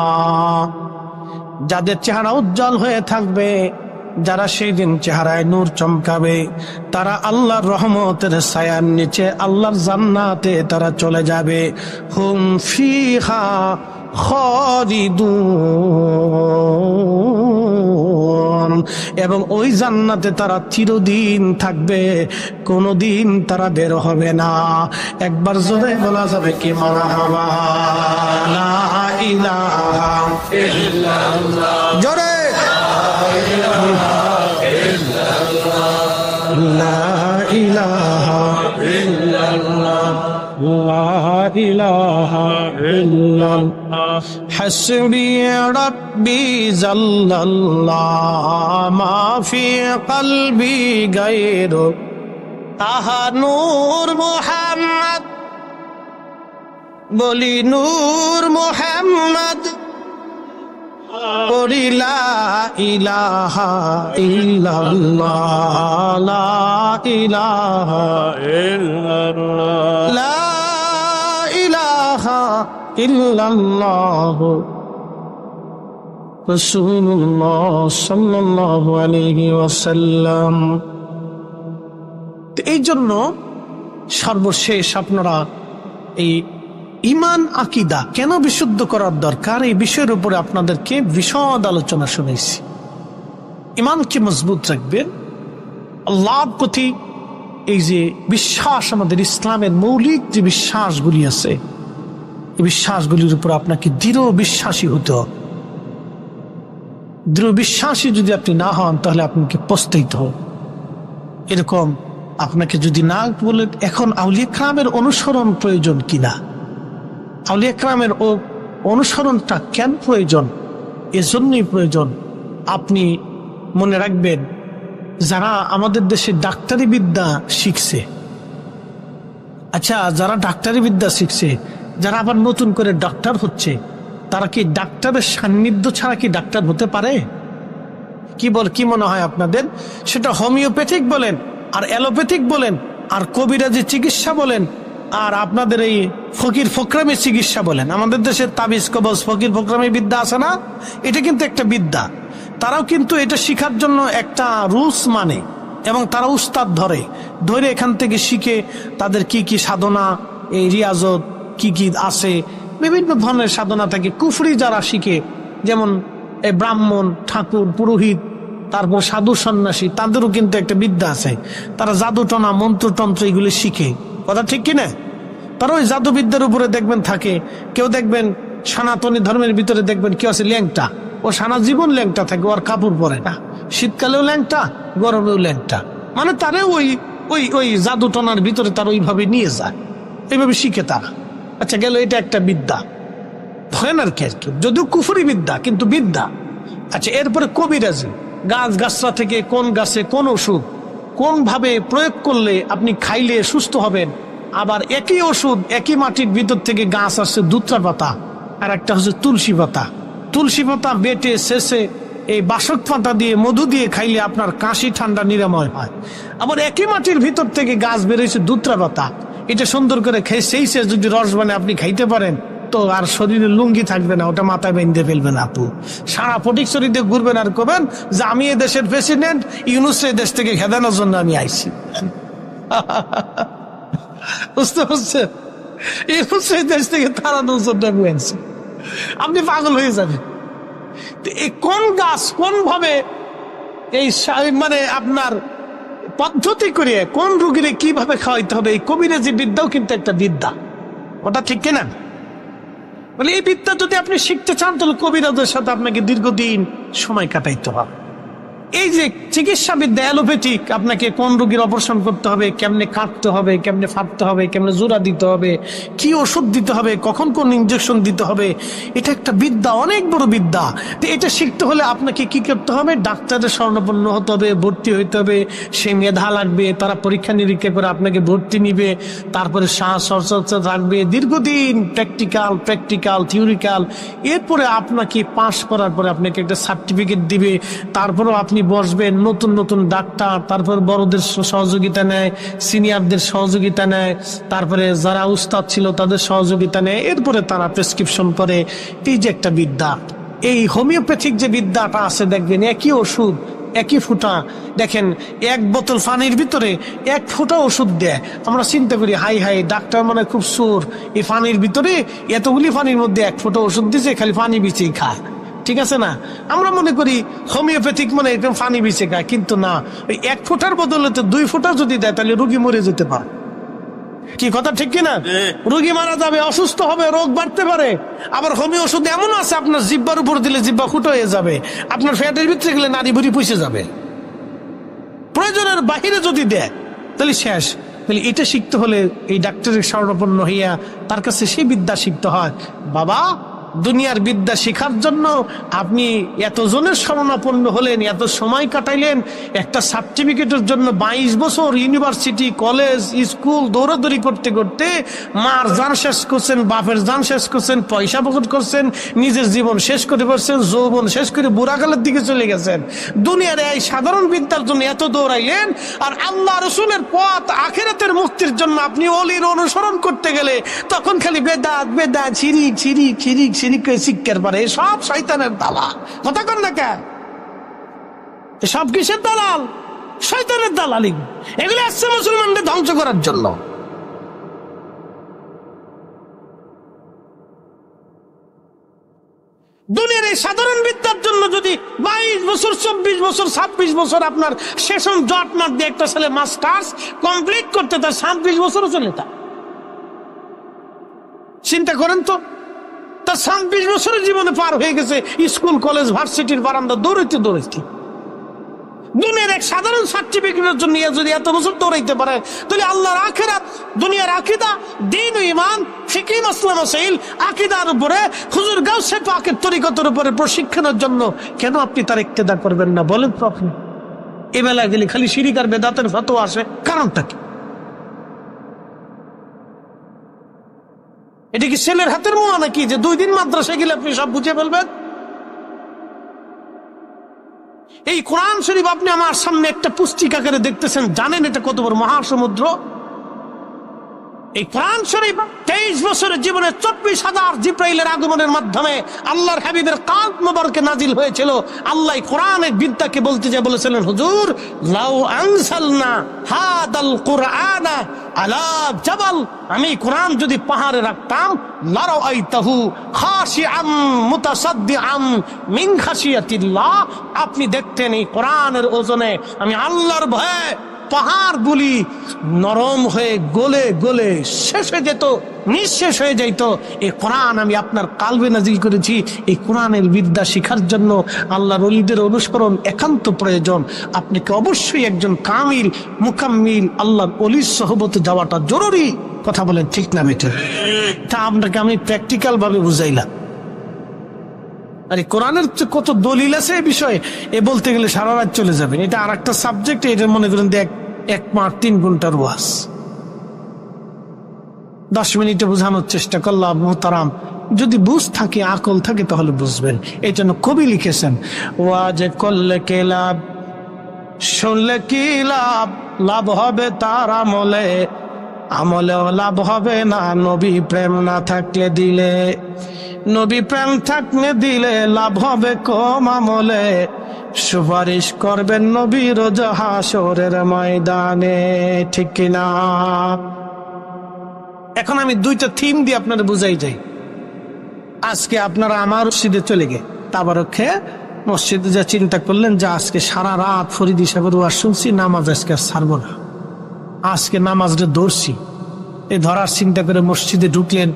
যাদের চেহারা উজ্জ্বল হয়ে থাকবে, যারা সেই দিন চেহারায় নূর চমকাবে, তারা আল্লাহর রহমতের ছায়ার নিচে আল্লাহর জান্নাতে তারা চলে যাবে। হুম ফিহা খালিদুন, এবং ওই জান্নাতে তারা চিরদিন থাকবে, কোনদিন তারা বের হবে না। একবার জোরে বলা যাবে কি মারহাবা, লা ইলাহা ইল্লাল্লাহ, জোরে লা ইলাহা ইল্লাল্লাহ, লা ইলাহা ইল্লাল্লাহ, হাসবি রাব্বি জাল্লাল্লাহ, মা ফি কলবি গায়রু তাহা নূর মুহাম্মদ, বলি নূর মুহাম্মদ, বলি লা ইলাহা ইল্লাল্লাহ, লা ইলাহা ইল্লাল্লাহ, লা ইলাহা ইল্লাল্লাহ রাসূলুল্লাহ সাল্লাল্লাহু আলাইহি ওয়াসাল্লাম। এই জন্য সর্বশেষ আপনারা এই ইমান আকীদা কেন বিশুদ্ধ করার দরকার, এই বিষয়ের উপরে আপনাদেরকে বিশদ আলোচনা শুনেছি। ইমানকে মজবুত রাখবেন, আল্লাহর প্রতি এই যে বিশ্বাস, আমাদের ইসলামের মৌলিক যে বিশ্বাসগুলি আছে, এই বিশ্বাসগুলির উপর আপনাকে দৃঢ় বিশ্বাসী হতে হবে। দৃঢ় বিশ্বাসী যদি আপনি না হন, তাহলে আপনাকে পস্তাইতে হবে। এরকম আপনাকে যদি না বলে, এখন আউলিয়া কেরামের অনুসরণ প্রয়োজন কিনা, আউলিয়া কেরামের অনুসরণটা কেন প্রয়োজন, এজন্যই প্রয়োজন। আপনি মনে রাখবেন, যারা আমাদের দেশে ডাক্তারি বিদ্যা শিখছে, আচ্ছা যারা ডাক্তারি বিদ্যা শিখছে, যারা আবার নতুন করে ডাক্তার হচ্ছে, তারা কি ডাক্তারের সান্নিধ্য ছাড়া কি ডাক্তার হতে পারে? কি মনে হয় আপনাদের? সেটা হোমিওপ্যাথিক বলেন, আর অ্যালোপ্যাথিক বলেন, আর কবিরাজি চিকিৎসা বলেন, আর আপনাদের এই ফকির ফকরামি চিকিৎসা বলেন, আমাদের দেশের তাবিজ কবজ ফকির ফকরামি বিদ্যা আছে না, এটা কিন্তু একটা বিদ্যা। তারাও কিন্তু এটা শিখার জন্য একটা রুলস মানে, এবং তারা উস্তাদ ধরে এখান থেকে শিখে তাদের কি কি সাধনা, এই রিয়াজত কি কি আছে, বিভিন্ন ধরনের সাধনা থাকে। কুফরি যারা শিখে, যেমন এই ব্রাহ্মণ, ঠাকুর, পুরোহিত, তারপর সাধু সন্ন্যাসী, তাদেরও কিন্তু একটা বিদ্যা আছে। তারা জাদুটনা, মন্ত্রতন্ত্র এগুলি শিখে, কথা ঠিক কিনা? তারা ওই জাদুবিদ্যার উপরে দেখবেন থাকে। কেউ দেখবেন সনাতনী ধর্মের ভিতরে দেখবেন কেউ আছে ল্যাংটা, ও সারা জীবন ল্যাংটা থাকে, ওর কাপড় পরে না, শীতকালেও ল্যাংটা, গরমেও ল্যাংটা, মানে তারা ওই জাদুটনার ভিতরে তারা ওইভাবে নিয়ে যায়, এইভাবে শিখে তারা। আচ্ছা গেল, এটা একটা বিদ্যা ধরেন আর কি, যদিও কুফরি বিদ্যা কিন্তু বিদ্যা। আচ্ছা এরপরে কবিরাজি, গাছগাছরা থেকে কোন গাছে কোন ওষুধ কোন ভাবে প্রয়োগ করলে আপনি খাইলে সুস্থ হবেন। আবার একই ওষুধ, একই মাটির ভিতর থেকে গাছ আসছে দুত্রা পাতা, আর একটা হচ্ছে তুলসী পাতা। তুলসী পাতা বেটে শেষে এই বাসক পাতা দিয়ে মধু দিয়ে খাইলে আপনার কাশি ঠান্ডা নিরাময় হয়। আবার একই মাটির ভিতর থেকে গাছ বেরোয়েছে দুত্রা পাতা, এটা সুন্দর করে খেয়ে সেই শেষ যদি রস বানে আপনি খাইতে পারেন, তো আর শরীরে লুঙ্গি থাকবে না, ওটা মাথায় বেঁধে ফেলবেন, আপু সারা ফটিক শরীরে ঘুরবেন আর করবেন যে আমি এ দেশের প্রেসিডেন্ট, ইউনূস এই দেশ থেকে খেদানোর জন্য আমি আইছি। বুঝতে পারছেন? ইউনূস এই দেশ থেকে তাড়ানোর জন্য আমি আইছি। আপনি পাগল হয়ে যাবেন। এই কোন গাছ কোন ভাবে এই মানে আপনার পদ্ধতি করে কোন রোগীরে কিভাবে খাওয়াইতে হবে, এই কবিরাজি বিদ্যাও কিন্তু একটা বিদ্যা। ওটা ঠিক কিনা? বলে এই বিদ্যা যদি আপনি শিখতে চান তাহলে কবিরাজের সাথে আপনাকে দীর্ঘদিন সময় কাটাইতে হবে। এই যে চিকিৎসা বিদ্যা অ্যালোপ্যাথিক, আপনাকে কোন রোগীর অপারেশন করতে হবে, কেমনে কাটতে হবে, কেমনে ফাটতে হবে, কেমনে জোড়া দিতে হবে, কি ওষুধ দিতে হবে, কখন কোন ইনজেকশন দিতে হবে, এটা একটা বিদ্যা, অনেক বড় বিদ্যা। তো এটা শিখতে হলে আপনাকে কি করতে হবে? ডাক্তারের শরণাপন্ন হতে হবে, ভর্তি হইতে হবে, সেই মেধা লাগবে, তারা পরীক্ষা নিরীক্ষা করে আপনাকে ভর্তি নিবে, তারপরে শ্বাস চর্চা রাখবে, দীর্ঘদিন প্র্যাকটিক্যাল থিওরিক্যাল, এরপরে আপনাকে পাশ করার পরে আপনাকে একটা সার্টিফিকেট দিবে। তারপরেও আপনি বসবেন, নতুন নতুন ডাক্তার, তারপর বড়দের সহযোগিতা নেয়, সিনিয়রদের সহযোগিতা নেয়, তারপরে যারা উস্তাদ ছিল তাদের সহযোগিতা নেয়, এরপরে তারা প্রেসক্রিপশন করে। এই যে একটা বিদ্যা, এই হোমিওপ্যাথিক যে বিদ্যাটা আছে, দেখবেন একই ওষুধ একই ফুটা, দেখেন এক বোতল পানির ভিতরে এক ফোঁটা ওষুধ দেয়। আমরা চিন্তা করি হাই হাই ডাক্তার মানে খুব সুর, এই পানির ভিতরে এতগুলি পানির মধ্যে এক ফোঁটা ওষুধ দিছে, খালি পানি বিচেই খায়, ঠিক আছে না? আমরা মনে করি হোমিওপ্যাথিক মানে একদম পানি বিছে খায়, কিন্তু না, ওই এক ফোঁটার বদলে তো 2 ফোঁটা যদি দেয় তাহলে রোগী মরে যেতে পারে। কি কথা ঠিক কিনা? রোগী মারা যাবে, অসুস্থ হবে, রোগ বাড়তে পারে। আবার হোমিও ওষুধ এমন আছে আপনার জিব্বার উপর দিলে জিব্বা ফুটো হয়ে যাবে, আপনার ফ্যাটের ভিতরে গেলে নাড়ি ভুড়ি পুষে যাবে। প্রয়োজনের বাহিরে যদি দেয় তাহলে শেষ। তাহলে এটা শিখতে হলে এই ডাক্তারের শরণাপন্ন হইয়া তার কাছে সেই বিদ্যা শিখতে হয়। বাবা, দুনিয়ার বিদ্যা শেখার জন্য আপনি এতজনের শরণাপন্ন হলেন, এত সময় কাটাইলেন, একটা সার্টিফিকেটের জন্য 22 বছর ইউনিভার্সিটি, কলেজ, স্কুল দৌড়াদৌড়ি করতে করতে মার জান শেষ করছেন, বাপের জান শেষ করছেন, পয়সা পকেট করছেন, নিজের জীবন শেষ করে বসছেন, যৌবন শেষ করে বুড়াকালের দিকে চলে গেছেন। দুনিয়ার এই সাধারণ বিদ্যার জন্য এত দৌড়াইলেন, আর আল্লাহ রসুলের পথ আখিরাতের মুক্তির জন্য আপনি ওলির অনুসরণ করতে গেলে তখন খালি বেদাত ছিরিক শিক্ষার পারে। সব শয়তানের দালাল। কথা কর না কেন? সব কিসের দালাল? শয়তানের দালালি। এগুলো আসছে মুসলমানদের ধ্বংস করার জন্য। দুনিয়ার এই সাধারণ বিদ্যার জন্য যদি 22 বছর, 24 বছর, 26 বছর আপনার সেশন জট মার দিয়ে একটা ছেলে মাস্টার্স কমপ্লিট করতে, তার 26 বছরও চলে। তা চিন্তা করেন তো, তার 26 বছরের জীবনে পার হয়ে গেছে স্কুল কলেজ ভার্সিটির বারান্দা দৌড়াইতে। দুনিয়ার এক সাধারণ সার্টিফিকেটের জন্য যদি এত বছর দৌড়াইতে পারে, তাহলে আল্লাহর আখিরাত, দুনিয়ার আকীদা, দ্বীন ও ঈমান, ফিকহ মাসলা মাসাইল, আকীদার উপরে, হুজুর গাউসে পাকের তরিকতের উপরে প্রশিক্ষণের জন্য কেন আপনি তার ইক্তেদা করবেন না? বলেন তো আপনি। এই বেলায় গেলে খালি শিরিক আর বেদাতের ফতোয়া আসে, কারণটা কি? এটা কি ছেলের হাতের মোয়া নাকি যে 2 দিন মাদ্রাসায় গেলে আপনি সব বুঝে ফেলবেন? এই কোরআন শরীফ আপনি আমার সামনে একটা পুস্তিকা করে দেখতেছেন, জানেন এটা কত বড় মহাসমুদ্র? এই কোরআন শরীফ 23 বছরের জীবনে 24,000 জিব্রাইলের আগমনের মাধ্যমে আল্লাহর হাবিবের কালব মোবারকে নাজিল হয়েছিল। আল্লাহ কোরআনের বিদ্যাকে বলতে যে বলেছিলেন, হুজুর লাউ আনসালনা হাদাল কুরআনা আলা জাবাল, আমি কোরআন যদি পাহাড়ে রাখতাম, লারাআইতাহু খাশিআম মুতাসাদ্দিআম মিন খাশিয়াতিল্লাহ, আপনি দেখতেন এই কোরআনের ওজনে আমি আল্লাহর ভয়ে পাহাড়গুলি নরম হয়ে গলে গলে শেষ হয়ে যেত, নিঃশেষ হয়ে যাইত। এই কোরআন আমি আপনার কালবে নাজিল করেছি। এই কোরআনের বিদ্যা শিখার জন্য আল্লাহর ওলিদের অনুসরণ একান্ত প্রয়োজন। আপনাকে অবশ্যই একজন কামিল মুকাম্মিল আল্লাহর ওলির সহবতে যাওয়াটা জরুরি। কথা বলেন ঠিক না বেটা? তা আপনাকে আমি প্র্যাকটিক্যাল ভাবে বুঝাইলাম। আরে কোরআনের কত দলিল আছে এই বিষয়ে, এ বলতে গেলে সারা রাত চলে যাবেন। এটা আর একটা সাবজেক্ট, এটা মনে করেন যে 1 মাস 3 ঘন্টার ওয়াজ। 10 মিনিটে বোঝানোর চেষ্টা করলাম মুহতারাম। যদি বুঝ থাকে, আকল থাকে, তাহলে বুঝবেন। এই জন্য কবি লিখেছেন, ওয়াজ করলে কে লাভ, শুনলে কি লাভ, লাভ হবে তার আমলে, আমলেও লাভ হবে না নবী প্রেম না থাকলে দিলে, নবী প্রেম থাকলে দিলে লাভ হবে কম আমলে, সুপারিশ করবেন নবী রোজ হাসরের ময়দানে। ঠিক কিনা? এখন আমি 2টা থিম দিয়ে আপনারা বুঝাই যাই। আজকে আপনারা আমার মসজিদে চলে গে তাবারকে মসজিদে যা চিন্তা করলেন যে আজকে সারা রাত ফরিদ সাহেবের ওয়াজ শুনছি, নামাজ আজকে ছাড়বো না, আজকে নামাজটা ধরছি। এই ধরার চিন্তা করে মসজিদে ঢুকলেন,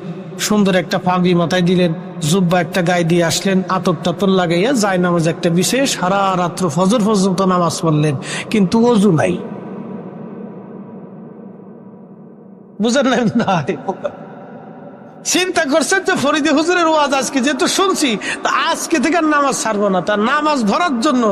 সুন্দর একটা পাগড়ি মাথায় দিলেন, জুব্বা একটা গায়ে দিয়ে আসলেন, আতর টাতর লাগাইয়া যায় নামাজ একটা বিশেষ সারা রাত্র ফজর পর্যন্ত নামাজ পড়লেন, কিন্তু অজু নাই। বুঝেন না? চিন্তা করছেন যে ফরিদী হুজুরের ওয়াজ আজকে যেহেতু শুনছি, তা আজকে থেকে নামাজ ছাড়বো না। তার নামাজ ধরার জন্য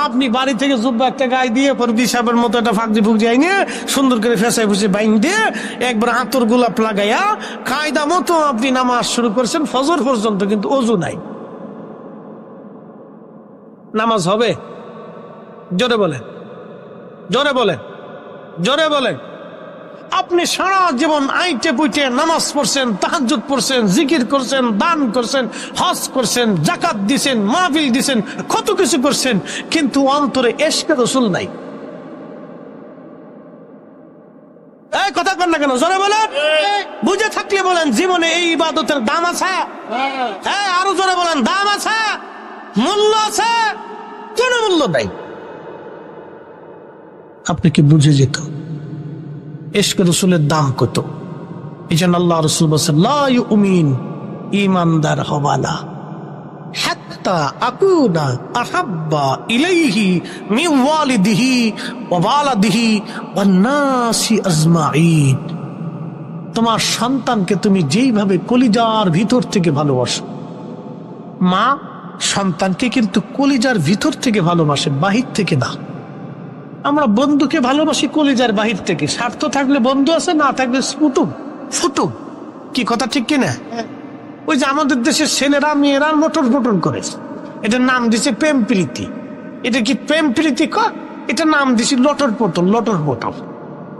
আপনি বাড়ি থেকে জুব্বা একটা গায়ে দিয়ে ফরিদী সাহেবের মতো একটা ফাঁকজি ফুকজি নিয়ে সুন্দর করে ফেসায় ফুসে বাইন দিয়ে একবার আতর গোলাপ লাগাইয়া কায়দা মতো আপনি নামাজ শুরু করছেন ফজর পর্যন্ত, কিন্তু অজু নাই। নামাজ হবে? জোরে বলেন, জোরে বলেন, জোরে বলেন। আপনি সারা জীবন আইটে পুইটে নামাজ পড়ছেন, তাহাজ্জুদ পড়ছেন, জিকির করছেন, দান করছেন, হজ করছেন, যাকাত দিছেন, মাহফিল দিছেন, কত কিছু করছেন, কিন্তু অন্তরে ইশকে রাসূল নাই। এই কথা কর না কেন? জোরে বলেন। বুঝে থাকলে বলেন, জীবনে এই ইবাদতের দাম আছে? হ্যাঁ, আরো জোরে বলেন, দাম আছে, মূল্য আছে? কোন মূল্য নাই। আপনি কি বুঝে যেত ইশকে রাসূলের দাম কত? এই জন্য আল্লাহ রাসূল বলেছেন, লা ইউমিন, ঈমানদার হবা না হাত্তা আকুনা আহাব্বা ইলাইহি মিন ওয়ালিদিহি ওয়া ওয়ালাদিহি ওয়ান নাসি আজমাইন। তোমার সন্তানকে তুমি যেইভাবে কলিজার ভিতর থেকে ভালোবাসো, মা সন্তানকে কিন্তু কলিজার ভিতর থেকে ভালোবাসে, বাহির থেকে না। আমরা বন্ধুকে ভালোবাসি কলিজার বাহির থেকে, স্বার্থ থাকলে বন্ধু আছে, না থাকলে ফুটুম ফুটুম। কি কথা ঠিক কিনা? ওই যে আমাদের দেশের ছেলেরা মেয়েরা লটর পটর করে, এটার নাম দিছে প্রেম প্রীতি। এটা কি প্রেম প্রীতি কর? এটা নাম দিছি লটর পটল, লটর পটল।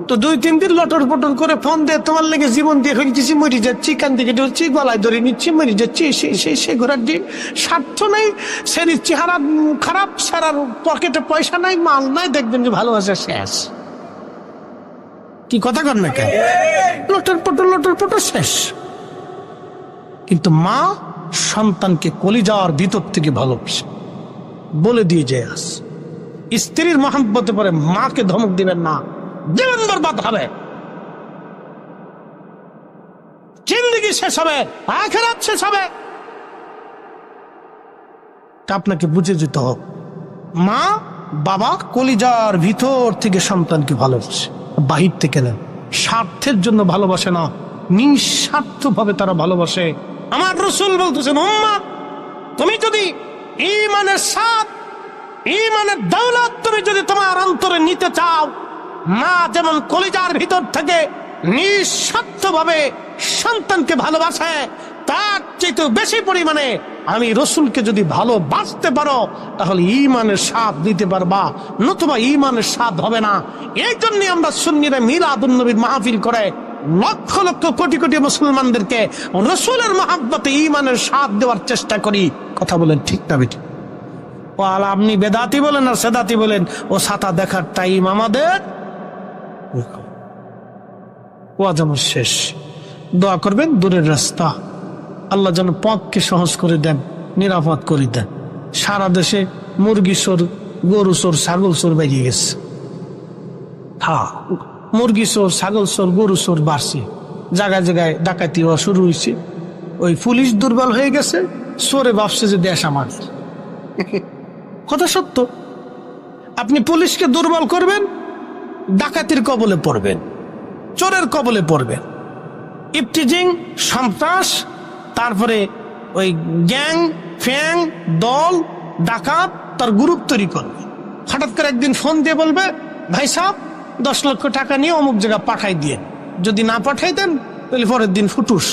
তো 2-3 দিন লটর পটল করে ফোন দিয়ে তোমার লেগে জীবন দিয়ে ফেলতেছি, মরি যাচ্ছি, কান দিকে ঢুকছি, গলায় ধরে নিচ্ছি, মরি যাচ্ছি, সে ঘোরার দিন। স্বার্থ নেই, শরীর চেহারা খারাপ, সারার পকেটে পয়সা নাই, মাল নাই, দেখবেন যে ভালোবাসা শেষ। কি কথা কর না কেন? লটর পটল শেষ। কিন্তু মা সন্তানকে কলিজার ভিতর থেকে ভালোবাসে, বলে দিয়ে যায় আস। স্ত্রীর মহব্বতে পরে মাকে ধমক দিবেন না, জীবন বরবাদ হবে, জিন্দেগি শেষ হবে, আখিরাত শেষ হবে। আপনাকে বুঝে যেতে হবে, মা বাবা কলিজার ভিতর থেকে সন্তানকে ভালোবাসে, বাহির থেকে না। স্বার্থের জন্য ভালোবাসে না, নিঃস্বার্থ ভাবে তারা ভালোবাসে। আমার রাসূল বলতেছেন, উম্মাহ তুমি যদি ঈমানের স্বাদ, ঈমানের দৌলত তুমি যদি তোমার অন্তরে নিতে চাও, মা যেমন কলিজার ভিতর থেকে নিঃস্বার্থ ভাবে সন্তানকে ভালোবাসে, তার চেয়ে বেশি পরিমাণে আমি রাসূলকে যদি ভালোবাসতে পারো, তাহলে ঈমানের স্বাদ দিতে পারবা, নতুবা ঈমানের স্বাদ হবে না। এই জন্য আমরা সুন্নিরা মিলাদুন নবীর মাহফিল করে লক্ষ লক্ষ কোটি কোটি মুসলমানদেরকে রাসূলের মহব্বতে ঈমানের স্বাদ দেওয়ার চেষ্টা করি। কথা বলেন ঠিক না বেঠিক? ও আলা, আপনি বেদাতি বলেন আর সেদাতি বলেন, ও ছাতা দেখার টাইম আমাদের। ওয়াজ আমার শেষ। দোয়া করবেন দূরের রাস্তা আল্লাহ যেন পথকে সহজ করে দেন, নিরাপদ করে দেন। সারা দেশে মুরগি চোর, গরু চোর, ছাগল চোর বেরিয়ে গেছে। হ্যাঁ, মুরগি চোর, ছাগল চোর, গরু চোর বাড়ছে, জায়গায় জায়গায় ডাকাতি হওয়া শুরু হয়েছে। ওই পুলিশ দুর্বল হয়ে গেছে, চোরে ভাবছে যে দেশ আমাদের। কথা সত্য। আপনি পুলিশকে দুর্বল করবেন, ডাকাতির কবলে পড়বেন, চোরের কবলে পড়বেন, ইফটিজিং, সন্ত্রাস, তারপরে ওই গ্যাং ফ্যাং দল ডাকাত তার গ্রুপ তৈরি করবে। হঠাৎ করে একদিন ফোন দিয়ে বলবে, ভাই সাহেব 10 লক্ষ টাকা নিয়ে অমুক জায়গা পাঠাই দিয়ে, যদি না পাঠাই দেন তাহলে পরের দিন ফুটুস।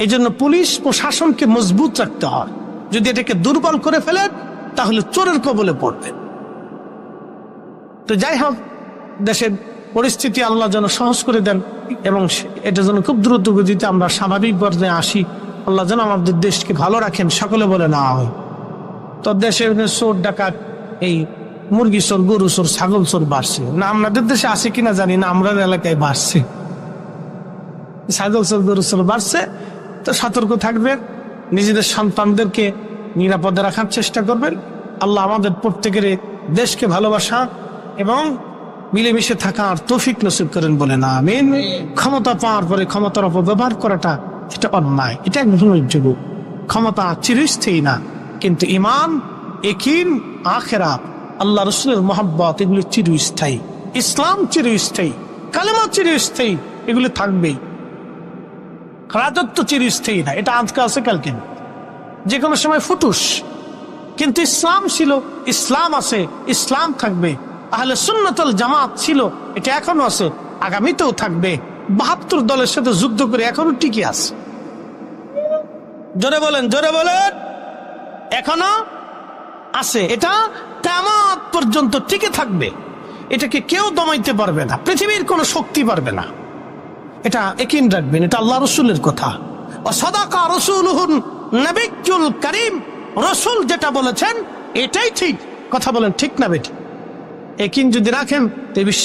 এই জন্য পুলিশ প্রশাসনকে মজবুত রাখতে হয়। যদি এটাকে দুর্বল করে ফেলেন তাহলে চোরের কবলে পড়বেন। তো যাই হোক, দেশের পরিস্থিতি আল্লাহ যেন সহজ করে দেন এবং এটা যেন খুব দ্রুত গতিতে আমরা স্বাভাবিক পর্যায়ে আসি। আল্লাহ যেন আমাদের দেশকে ভালো রাখেন। সকলে বলে না হয় তো দেশে চোর ডাকাত, এই মুরগি চোর, গরু চোর, ছাগল চোর বাড়ছে না? আমাদের দেশে আছে কিনা জানি না, আমরা এলাকায় বাড়ছে, ছাগল চোর, গরু চোর বাড়ছে। তো সতর্ক থাকবেন, নিজেদের সন্তানদেরকে নিরাপদে রাখার চেষ্টা করবেন। আল্লাহ আমাদের প্রত্যেকের দেশকে ভালোবাসা এবং মিলেমিশে থাকার তৌফিক নসিব করেন বলেন আমিন। ক্ষমতা পাওয়ার পরে ক্ষমতার অপব্যবহার করাটা এটা অন্যায়, এটা এক ধরনের যুগ। ক্ষমতা চিরস্থায়ী না, কিন্তু ঈমান, ইয়াকিন, আখিরাত, আল্লাহ রাসূলের মহব্বত এগুলো চিরস্থায়ী। ইসলাম চিরস্থায়ী, কালেমা চিরস্থায়ী, এগুলো থাকবেই। রাজত্ব চিরস্থায়ী না, এটা আজকে আছে কালকে না, যে কোনো সময় ফুটুস। কিন্তু ইসলাম ছিল, ইসলাম আছে, ইসলাম থাকবে। আহলে সুন্নাত ওয়াল জামাত ছিল, এটা এখনো আছে, আগামীতেও থাকবে। ৭২ দলের সাথে যুদ্ধ করে এখনো টিকে আছে। জোরে বলেন, জোরে বলেন, এখনো আছে। এটা কিয়ামত পর্যন্ত টিকে থাকবে, এটাকে কেউ দমাইতে পারবে না, পৃথিবীর কোনো শক্তি পারবে না। এটা ইয়াকিন রাখবেন, এটা আল্লাহ রাসূলের কথা। ওয়া সাদাকা রাসূলুহুন নবিয়্যুল কারীম, রাসূল যেটা বলেছেন এটাই ঠিক। কথা বলেন ঠিক না বেঠিক? ইয়াকিন যদি রাখেন তো বিশ্বাস